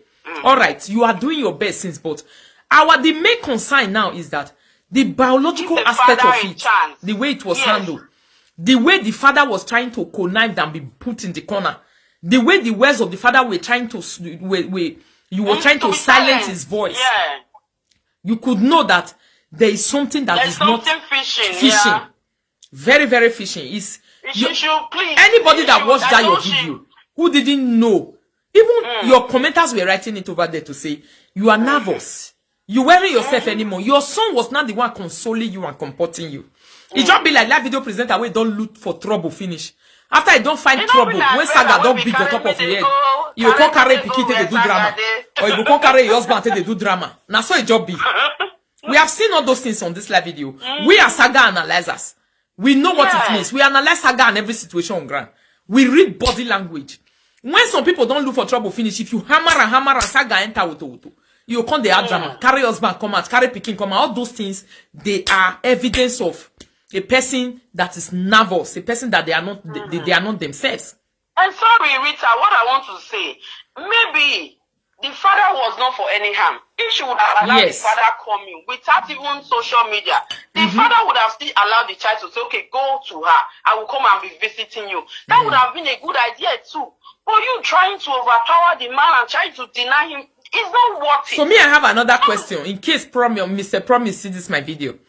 All right, you are doing your best since, but the main concern now is that the biological aspect of it, the way it was handled, the way the father was trying to connive and be put in the corner, the way the words of the father were trying to, you were trying to silence his voice.
Yeah.
You could know that there is something that is not
fishing. Yeah.
Very, very fishing. Please, anybody that watched that your video who didn't know, even your commenters were writing it over there to say you are nervous. You weren't yourself anymore. Your son was not the one consoling you and comforting you. It just be like that video presenter where don't look for trouble finish. After I don't find trouble, when Saga don't beat the top of your head, you can't carry Piki take they do drama, or you can't carry your husband take they do drama. Now so it job be. We have seen all those things on this live video. We are Saga analyzers. We know what it means. We analyze Saga in every situation on ground. We read body language. When some people don't look for trouble finish, if you hammer and Saga enter with you can't add drama. Carry husband come out, carry Pikin come out. All those things, they are evidence of a person that is nervous, a person that they are not themselves.
And sorry, Rita, what I want to say, maybe the father was not for any harm. If she would have allowed the father come in without even social media, the father would have still allowed the child to say, okay, go to her. I will come and be visiting you. That would have been a good idea too. But you trying to overpower the man and trying to deny him, it's not worth it.
So me, I have another question. In case Mr. Promise see this my video.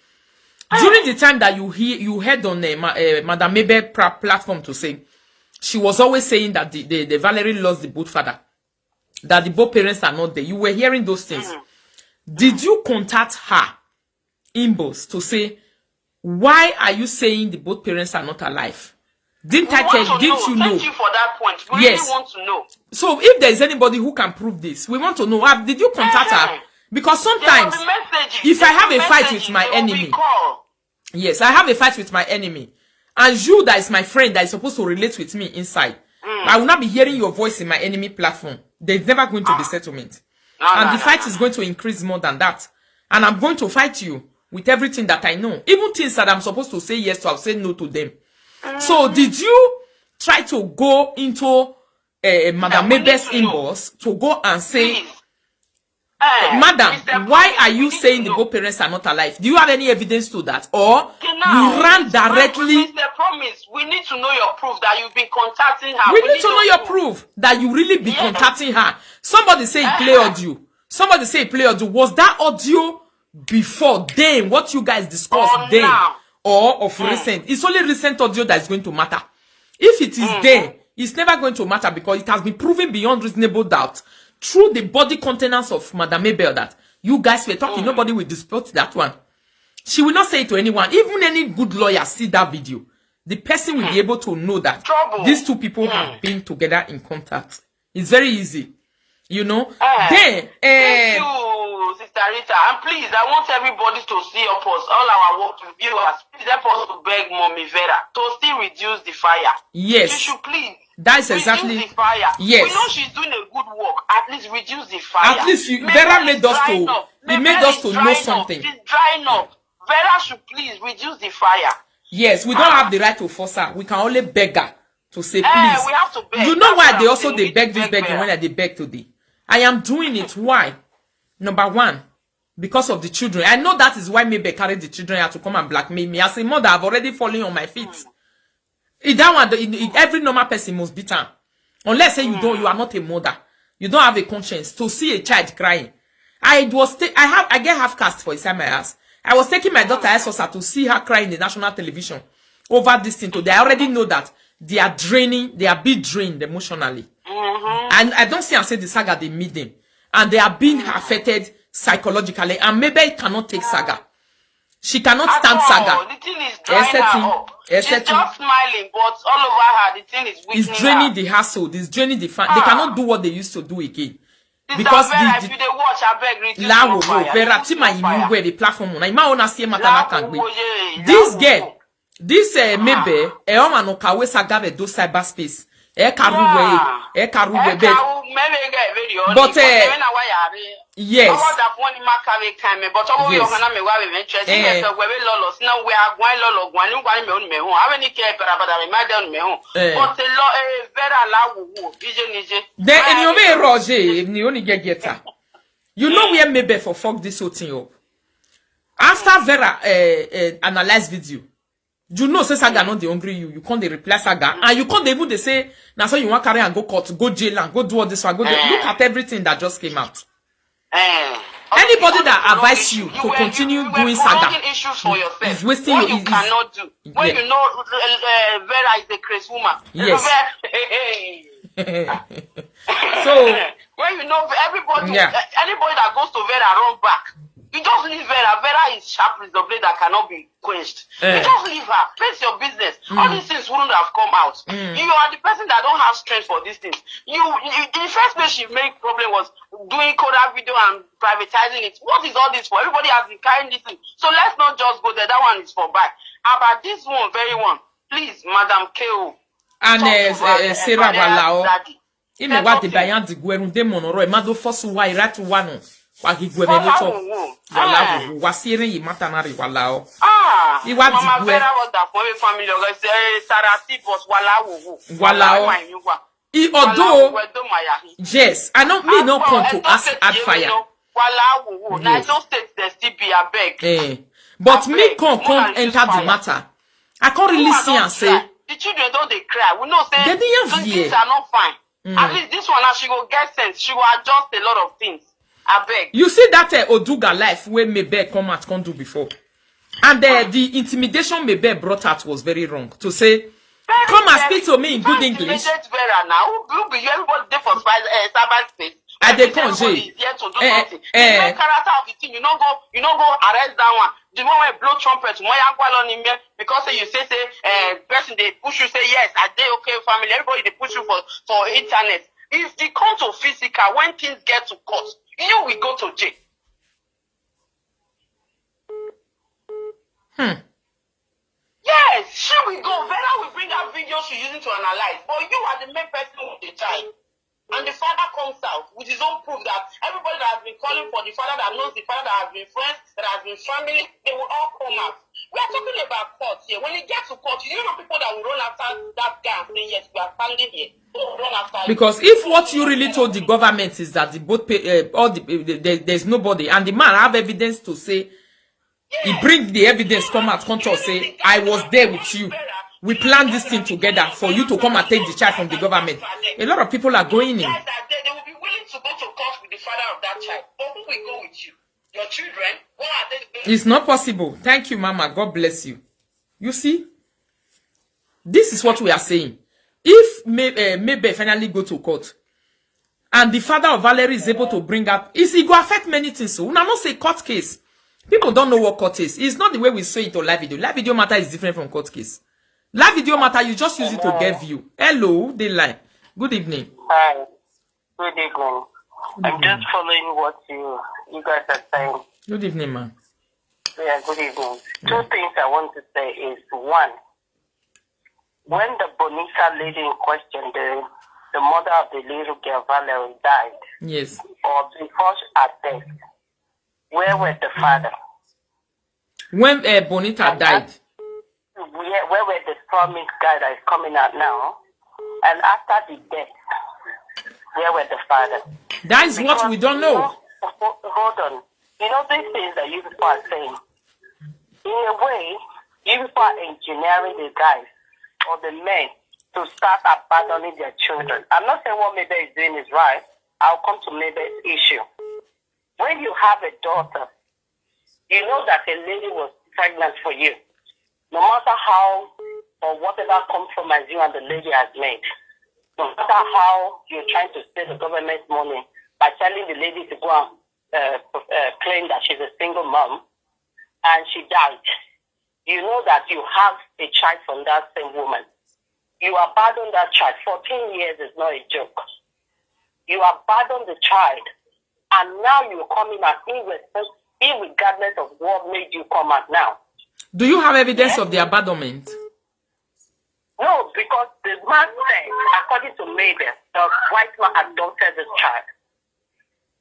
During the time that you heard on Madam Mabel platform to say, she was always saying that the Valery lost the both father, that the both parents are not there. You were hearing those things. Did you contact her inbox to say, why are you saying the both parents are not alive? Didn't you know?
Thank you for that point. We really want to know.
So if there is anybody who can prove this, we want to know. Did you contact her? Because sometimes, if I have a fight with my enemy, yes, I have a fight with my enemy, and you that is my friend that is supposed to relate with me inside, I will not be hearing your voice in my enemy platform. There's never going to be settlement. And the fight is going to increase more than that. And I'm going to fight you with everything that I know. Even things that I'm supposed to say yes to, I'll say no to them. So did you try to go into Madam Mabel's inbox to go and say, Madam, why are you saying the both parents are not alive? Do you have any evidence to that? Or you ran directly?
Mr. Promise, we need to know your proof that you've been contacting her.
We need to know your proof that you really be contacting her. Somebody say play audio. Somebody say play audio. Was that audio before then? What you guys discussed then?
Now.
Or of recent? It's only recent audio that is going to matter. If it is then, it's never going to matter because it has been proven beyond reasonable doubt through the body contenance of Madam Mabel that you guys were talking. Nobody will dispute that one. She will not say it to anyone. Even any good lawyer see that video, the person will be able to know that these two people have been together in contact. It's very easy. You know?
Thank you, Sister Rita. And please, I want everybody to see us, all our work viewers. Please help us to beg Mommy Vera to still reduce the fire.
Yes.
She should please.
That's exactly.
Reduce the fire.
Yes.
We know she's doing a good work. At least reduce the fire.
At least Vera made us to. It made us to know something.
She's drying up. Vera should please reduce the fire.
Yes, we don't have the right to force her. We can only beg her to say please.
We have to beg.
You know why they also they beg this begging when they beg today? I am doing it. Why? Number one, because of the children. I know that is why maybe carry the children here to come and blackmail me. As a mother, I've already fallen on my feet. That one, every normal person must beat her. Unless say you are not a mother. You don't have a conscience to see a child crying. I get half cast for inside my ass. I was taking my daughter Esosa to see her cry in the national television over this thing today. I already know that they are being drained emotionally. And I don't see and say the saga they meet them. And they are being affected psychologically. And maybe it cannot take saga. She cannot stand saga.
The thing is drying her up. She's just smiling, but all over her, the thing is weakening.
It's draining the household. It's draining the family. They cannot do what they used to do again.
Because if they watch, I beg
the platform. This girl, this maybe no kawe saga do cyberspace. But yes. Then in your way, Roger, you only get her. You know where maybe for fuck this whole thing up. After Vera analyze video, you know say Saga not the hungry you can't they reply Saga and you can't even they say now so you want carry and go court, go jail and go do all this one, go look at everything that just came out. Anybody that advise you to continue doing Saga is wasting your
you cannot do. When you know Vera is a crazy woman.
Yes.
So when you know everybody, anybody that goes to Vera run back. You just leave Vera. Vera is sharp as the blade that cannot be quenched. You just leave her. Face your business. All these things wouldn't have come out. You are the person that don't have strength for these things. The first place she made problem was doing Kodak video and privatizing it. What is all this for? Everybody has been carrying this thing. So let's not just go there. That one is for back. About this one, very one. Please, Madam K.O.
And Sarah Walao. Ime wa de bayan di gwerun de monoro e ma do fosu wa iratu wanu. Wa gi gwe me to. Wala wo wasirin yi mata na ri wala o. I wa di gwe.
Vera was that for family o say Sarati was wala wo.
Wala o. I odo. Yes, I don't me no come to add fire.
Wala wo. Na don't state the still be abeg.
But me come enter the matter. I can't really see and say
the children don't they cry. We know say things are not fine. At least this one now she will get sense. She will adjust a lot of things. I beg.
You see that Oduga life where Mebe come out can't do before. And the intimidation Mebe brought out was very wrong. To say, come and speak to me in good English.
Vera now. Who be everybody there for cyberspace?
At the congé.
The main character of the thing, you don't go arrest that one. The one where blow trumpet, because you say person they push you say yes, I dey okay family. Everybody they push you for internet. If they come to physical, when things get to court, you will go to jail. Yes, she will go. Vera will bring her video she's using to analyze. But you are the main person with the child. And the father comes out with his own proof that everybody that has been calling for the father that knows the father that has been friends, that has been family, they will all come out. We are talking about court here. When it gets to court, you know people that will run after that guy and say, yes, we are standing here. Run after
because if what you really told the government is that the both there's nobody, and the man have evidence to say, he bring the evidence, come out, come to say, I was there with you. We planned this thing together for you to come and take the child from the government. A lot of people are going in.
They will be willing to go to court with the father of that child. But who will go with you? Your children? What are they doing?
It's not possible. Thank you, Mama. God bless you. You see? This is what we are saying. If maybe finally go to court, and the father of Valery is able to bring up, it will affect many things. So, we not say court case. People don't know what court is. It's not the way we say it on live video. Live video matter is different from court case. Live video matter, you just use it to get view. Hello, they lie. Good evening.
Hi. Good evening. I'm just following what you guys are saying.
Good evening, man.
Yeah, good evening. Two things I want to say is, one, when the Bonita lady in question, the mother of the little girl Valery died,
yes,
or before her death, where was the father?
When Bonita died?
Where were the promised guy that is coming out now? And after the death, where were the father?
That is because what we don't know.
Hold on. You know these things that you people are saying. In a way, you people are engineering the guys or the men to start abandoning their children. I'm not saying what Maybe is doing is right. I'll come to Maybe's issue. When you have a daughter, you know that a lady was pregnant for you. No matter how or whatever compromise you and the lady has made, no matter how you're trying to save the government money by telling the lady to go and claim that she's a single mom, and she died, you know that you have a child from that same woman. You abandon that child. 14 years is not a joke. You abandon the child, and now you're coming out irregardless of what made you come out now.
Do you have evidence of the abandonment?
No, because the man said, according to Mabel, the white man adopted the child.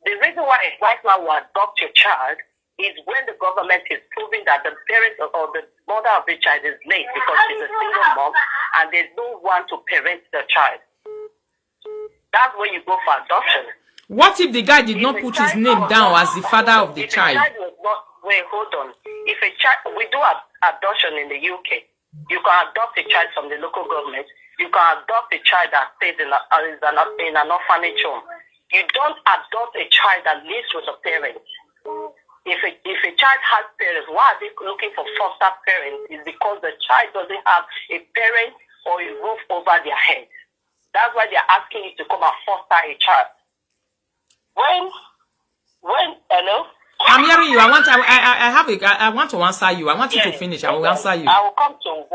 The reason why a white man will adopt your child is when the government is proving that the parent or the mother of the child is late because she's a single mom and there's no one to parent the child. That's when you go for adoption.
What if the guy did not put his name down as the father of the child?
Wait, hold on. If a child, we do adoption in the UK. You can adopt a child from the local government. You can adopt a child that stays in an orphanage home. You don't adopt a child that lives with a parent. If a child has parents, why are they looking for foster parents? It's because the child doesn't have a parent or a roof over their head. That's why they're asking you to come and foster a child. Hello?
I'm hearing you. I want to answer you. I want you to finish. I will answer you.
I will come to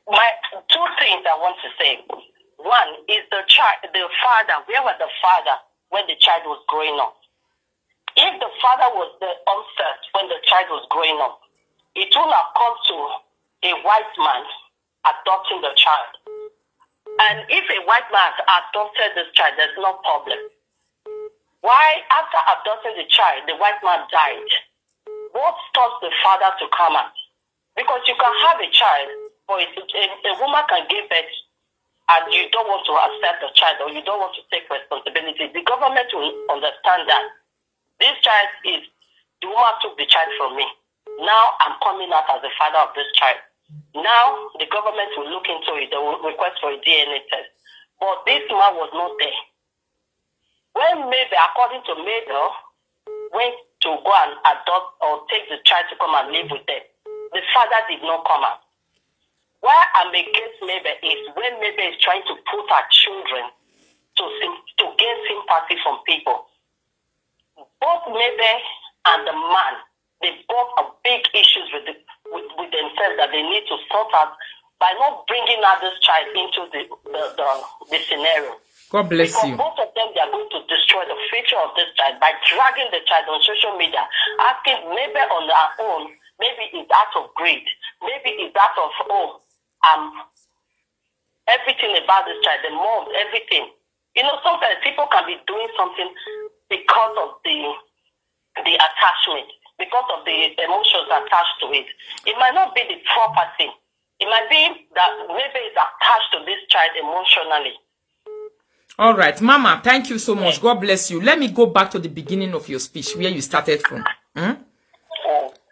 my two things I want to say. One is the father. Where was the father when the child was growing up? If the father was the onset when the child was growing up, it will have come to a white man adopting the child. And if a white man adopted this child, there's no problem. Why, after adopting the child, the white man died? What stops the father to come out? Because you can have a child, but a woman can give birth, and you don't want to accept the child, or you don't want to take responsibility. The government will understand that. This child is, the woman took the child from me. Now I'm coming out as the father of this child. Now the government will look into it. They will request for a DNA test. But this man was not there. When maybe, according to Mabel, went to go and adopt or take the child to come and live with them, the father did not come out. Why I'm against Mabel is when Mabel is trying to put her children to gain sympathy from people. Both Mabel and the man, they both have big issues with themselves that they need to sort out by not bringing out this child into the scenario.
God bless
because
you.
Both of them, they are going to destroy the future of this child by dragging the child on social media, asking maybe on their own, maybe it's out of greed, maybe it's out of everything about this child, the mom, everything. You know, sometimes people can be doing something because of the attachment, because of the emotions attached to it. It might not be the proper thing. It might be that maybe it's attached to this child emotionally.
All right, Mama, thank you so much. God bless you. Let me go back to the beginning of your speech, where you started from.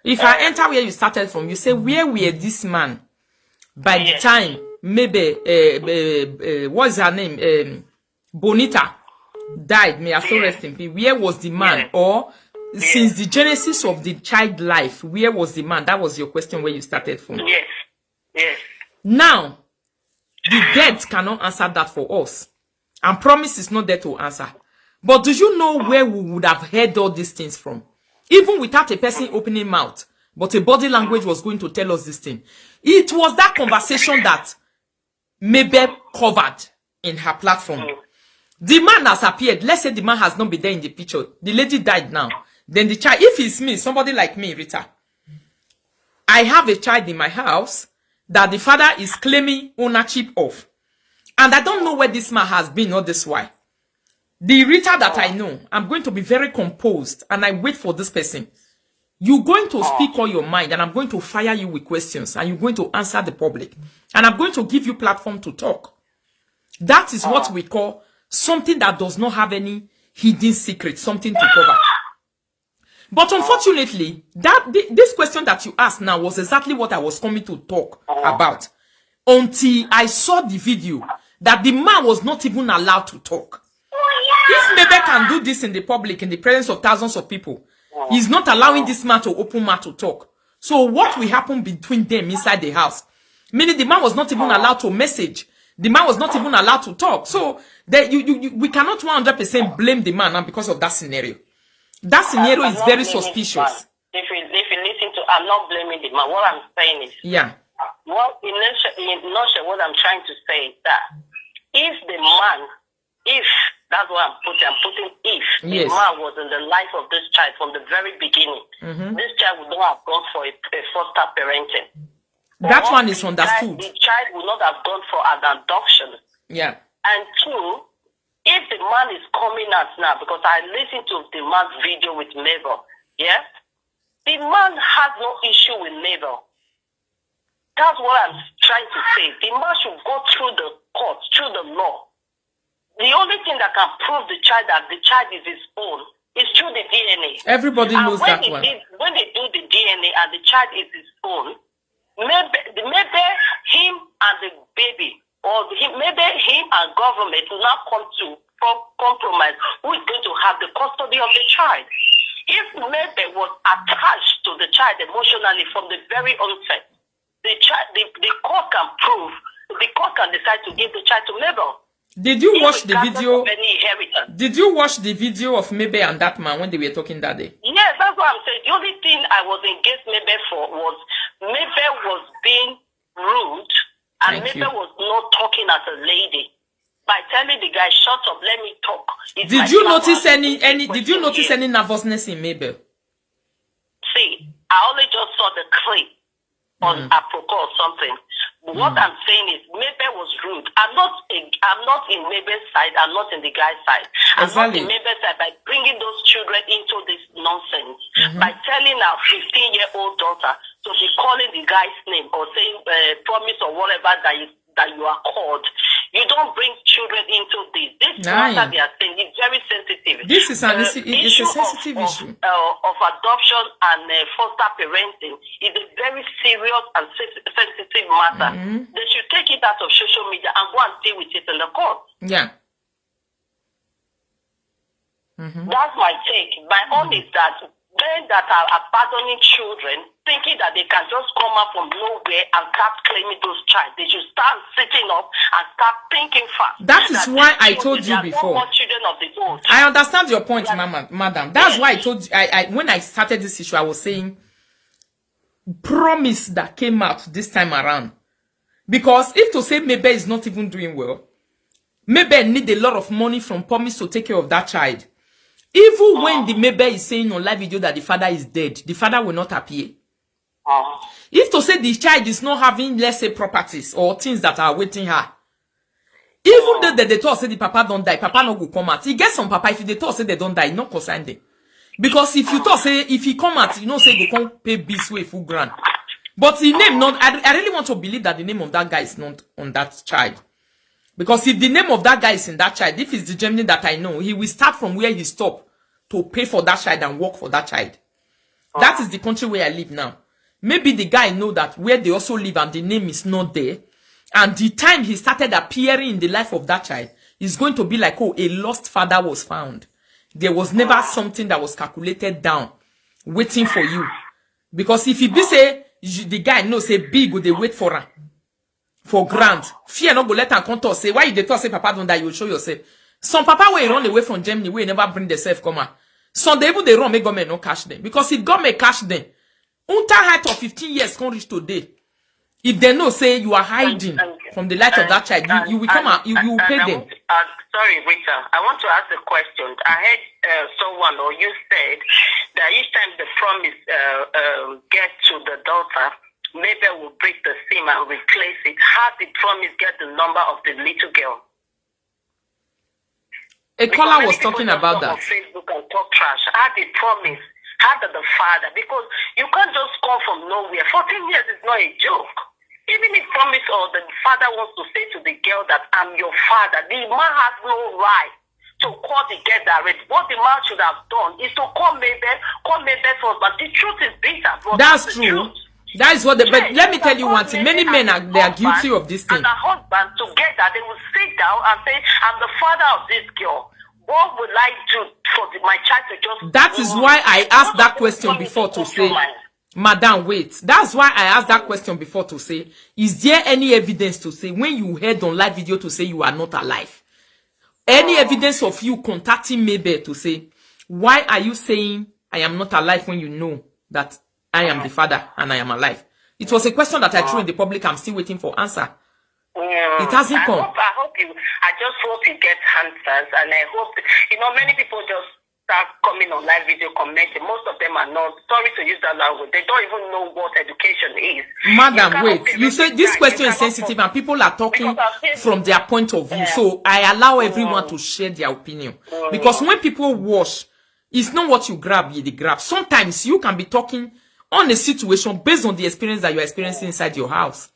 If I enter where you started from, you say, where were this man by the time, maybe, what's her name? Bonita died, may I so rest in peace. Where was the man? Or, since the genesis of the child life, where was the man? That was your question where you started from.
Yes.
Now, the dead cannot answer that for us. And promise is not there to answer. But do you know where we would have heard all these things from? Even without a person opening mouth, but a body language was going to tell us this thing. It was that conversation that Mabel covered in her platform. The man has appeared. Let's say the man has not been there in the picture. The lady died now. Then the child, if it's me, somebody like me, Rita, I have a child in my house that the father is claiming ownership of. And I don't know where this man has been all this while. The Rita that I know, I'm going to be very composed and I wait for this person. You're going to speak all your mind and I'm going to fire you with questions and you're going to answer the public. And I'm going to give you platform to talk. That is what we call something that does not have any hidden secret, something to cover. But unfortunately, this question that you asked now was exactly what I was coming to talk about. Until I saw the video that the man was not even allowed to talk. If Mabel can do this in the public, in the presence of thousands of people, he's not allowing this man to open mouth to talk. So what will happen between them inside the house? Meaning the man was not even allowed to message. The man was not even allowed to talk. So we cannot 100% blame the man now because of that scenario. That scenario is very suspicious.
If you listen to, I'm not blaming the man. What I'm saying is, well, in nutshell, what I'm trying to say is that if the man, if that's what I'm putting if the man was in the life of this child from the very beginning, this child would not have gone for a foster parenting.
That one is understood.
The child would not have gone for an adoption.
Yeah.
And two, if the man is coming out now, because I listened to the man's video with Mabel, yeah? The man has no issue with Mabel. That's what I'm trying to say. The man should go through the court, through the law. The only thing that can prove the child that the child is his own is through the DNA.
Everybody knows that one.
When they do the DNA and the child is his own, maybe him and the baby, or maybe him and government will not come to compromise who is going to have the custody of the child. If maybe was attached to the child emotionally from the very onset, the court can prove, the court can decide to give the child to Mabel.
Did you watch the video? Did you watch the video of Mabel and that man when they were talking that day?
Yes, that's what I'm saying. The only thing I was against Mabel for was Mabel was being rude and Mabel was not talking as a lady by telling the guy, "Shut up, let me talk."
Did you notice any nervousness in Mabel?
See, I only just saw the clip on apropos or something. What I'm saying is Mabel was rude. I'm not in Mabel's side. I'm not in the guy's side. I'm not in Mabel's side by bringing those children into this nonsense. By telling our 15-year-old daughter to be calling the guy's name or saying promise or whatever that you are called. You don't bring children into this. This matter they are saying is very sensitive.
This is it's a sensitive issue.
Of adoption and foster parenting is a very serious and sensitive matter. They should take it out of social media and go and deal with it in the court.
Yeah.
That's my take. My own is that men that are abandoning children, thinking that they can just come out from nowhere and start claiming those child. They should start sitting up and start thinking fast.
That is why I told you before.
Children of the old.
I understand your point, madam. That's why I told you. When I started this issue, I was saying promise that came out this time around. Because if to say Mabel is not even doing well, Mabel need a lot of money from promise to take care of that child. Even when the Mabel is saying on live video that the father is dead, the father will not appear. If to say the child is not having, let's say, properties or things that are awaiting her, even though they thought say the papa don't die, papa no go come out. He gets some papa if they thought say they don't die, not concern them. Because if you thought say if he come out, you know say they can't pay bills way full grand. But the name not, I really want to believe that the name of that guy is not on that child. Because if the name of that guy is in that child, if it's the Germany that I know, he will start from where he stopped to pay for that child and work for that child. That is the country where I live now. Maybe the guy know that where they also live and the name is not there. And the time he started appearing in the life of that child is going to be like, oh, a lost father was found. There was never something that was calculated down, waiting for you. Because if he be say, the guy knows say big, would they wait for her? For grant. Fear not go let her come to say, why you dey talk say papa don't die, you will show yourself. Some papa will run away from Germany, will never bring themselves come out. Some they even they run, make government no cash them. Because if government cash them, until height of 15 years can't reach today. If they know say you are hiding from the light of that child, you will come out, you will pay them.
Sorry, Rita, I want to ask a question. I heard someone or you said that each time the promise gets to the daughter, maybe will break the SIM and replace it. How did promise get the number of the little girl?
A caller was talking about that.
On Facebook and talk trash. How did promise? How did the father? Because you can't just come from nowhere. 14 years is not a joke. Even if promise or the father wants to say to the girl that I'm your father, the man has no right to call the girl direct. What the man should have done is to call Mabel first. But the truth is bitter.
That's true. That is what. But let me tell you one thing. Many men are guilty of this thing.
And a husband together, they will sit down and say, "I'm the father of this girl. What would I do for my child to just?"
That is why I asked that question before to say, Madam, wait. That's why I asked that question before to say, is there any evidence to say when you heard on live video to say you are not alive? Any evidence of you contacting Mabel to say, why are you saying I am not alive when you know that I am the father and I am alive? It was a question that I threw in the public. I'm still waiting for answer. It hasn't come.
I just hope you get answers, and I hope, many people just start coming on live video commenting. Most of them are not, sorry to use that language, they don't even know what education is.
Madam, wait. You say this question is sensitive and people are talking from their point of view. So I allow everyone to share their opinion. Because when people watch, it's not what you grab, you grab. Sometimes you can be talking on a situation based on the experience that you're experiencing inside your house.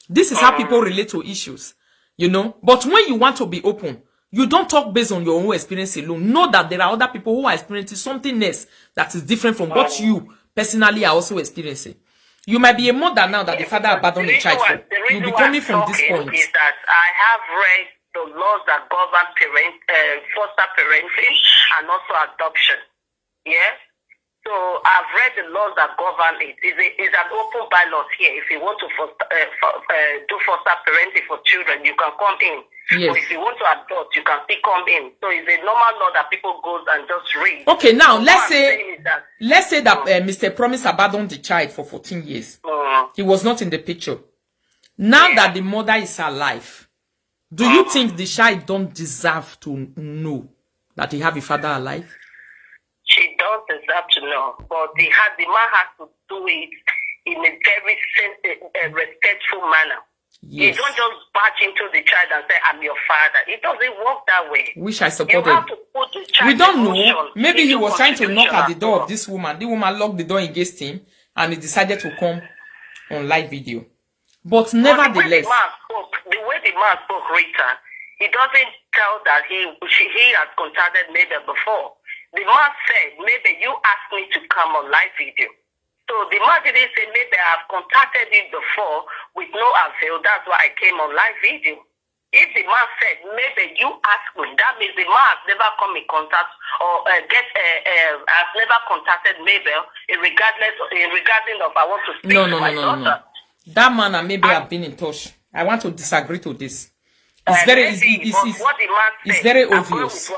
This is how people relate to issues, you know. But when you want to be open, you don't talk based on your own experience alone. Know that there are other people who are experiencing something else that is different from what you personally are also experiencing. You might be a mother now that the father abandoned the child. You'll be coming from this point.
Is that I have read the laws that govern foster parenting and also adoption. Yes. So I've read the laws that govern it. It's an open bylaws here. If you want to do foster parenting for children, you can come in.
Yes.
Or if you want to adopt, you can still come in. So it's a normal law that people go and just read.
Okay, now
so
let's say that Mr. Promise abandoned the child for 14 years. He was not in the picture. Now that the mother is alive, do you think the child don't deserve to know that he have a father alive?
She don't deserve to know, but the man has to do it in a very respectful manner.
Yes.
You don't just barge into the child and say, I'm your father. It doesn't work that way.
Which I supported.
You have to put the child
We don't know. Maybe he was trying to knock at the door of this woman. The woman locked the door against him and he decided to come on live video. But nevertheless,
the way the man spoke, Rita, he doesn't tell that he has contacted Mabel before. The man said, maybe you asked me to come on live video. So the man didn't say, maybe I've contacted you before with no avail. That's why I came on live video. If the man said, maybe you asked me, that means the man has never come in contact or has never contacted Mabel regarding of I want to speak to my daughter.
No. That man and maybe have been in touch. I want to disagree to this. It's very it's very obvious.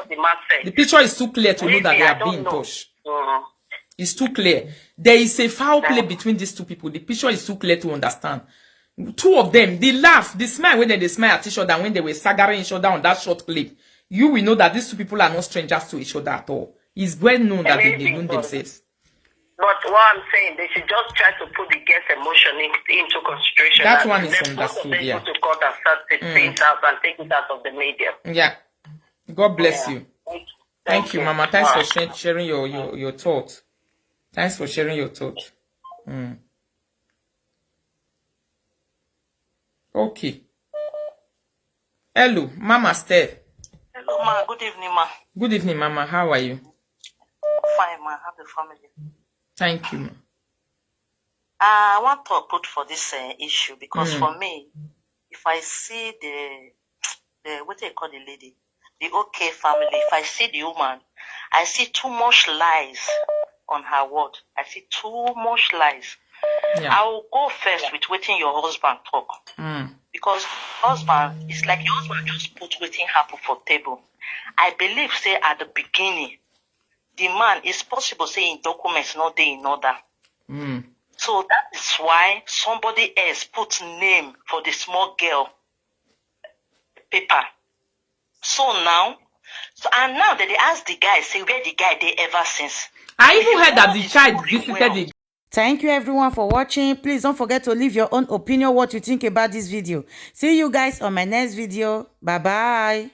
The picture is too clear to know that they are being touched. It's too clear. There is a foul play between these two people. The picture is too clear to understand. Two of them, they laugh, they smile when they smile at each other when they were staggering each other on that short clip. You will know that these two people are not strangers to each other at all. It's well known that they know themselves.
But what I'm saying, they should just try to put the guest emotion into consideration.
That one is understood, yeah.
To court and start things out and take it out of the media.
Yeah. God bless you. Thank you, Mama. Thanks for sharing your thoughts. Thanks for sharing your thoughts. Okay. Hello, Mama Steph.
Hello, ma. Good evening, ma.
Good evening, Mama. How are you?
Fine, ma. Have the family.
Thank you, ma.
I want to put for this issue because for me, if I see the what do you call the lady, the OK family, if I see the woman, I see too much lies on her word. I see too much lies. Yeah. I will go first with waiting your husband talk. Because husband, it's like your husband just put waiting happen for table. I believe, say, at the beginning, the man is possible, say, in documents, not there in order. So that is why somebody else put name for the small girl paper. So now that they ask the guy, say, where the guy they ever since.
I even heard that the child visited the.
Thank you everyone for watching. Please don't forget to leave your own opinion, what you think about this video. See you guys on my next video. Bye bye.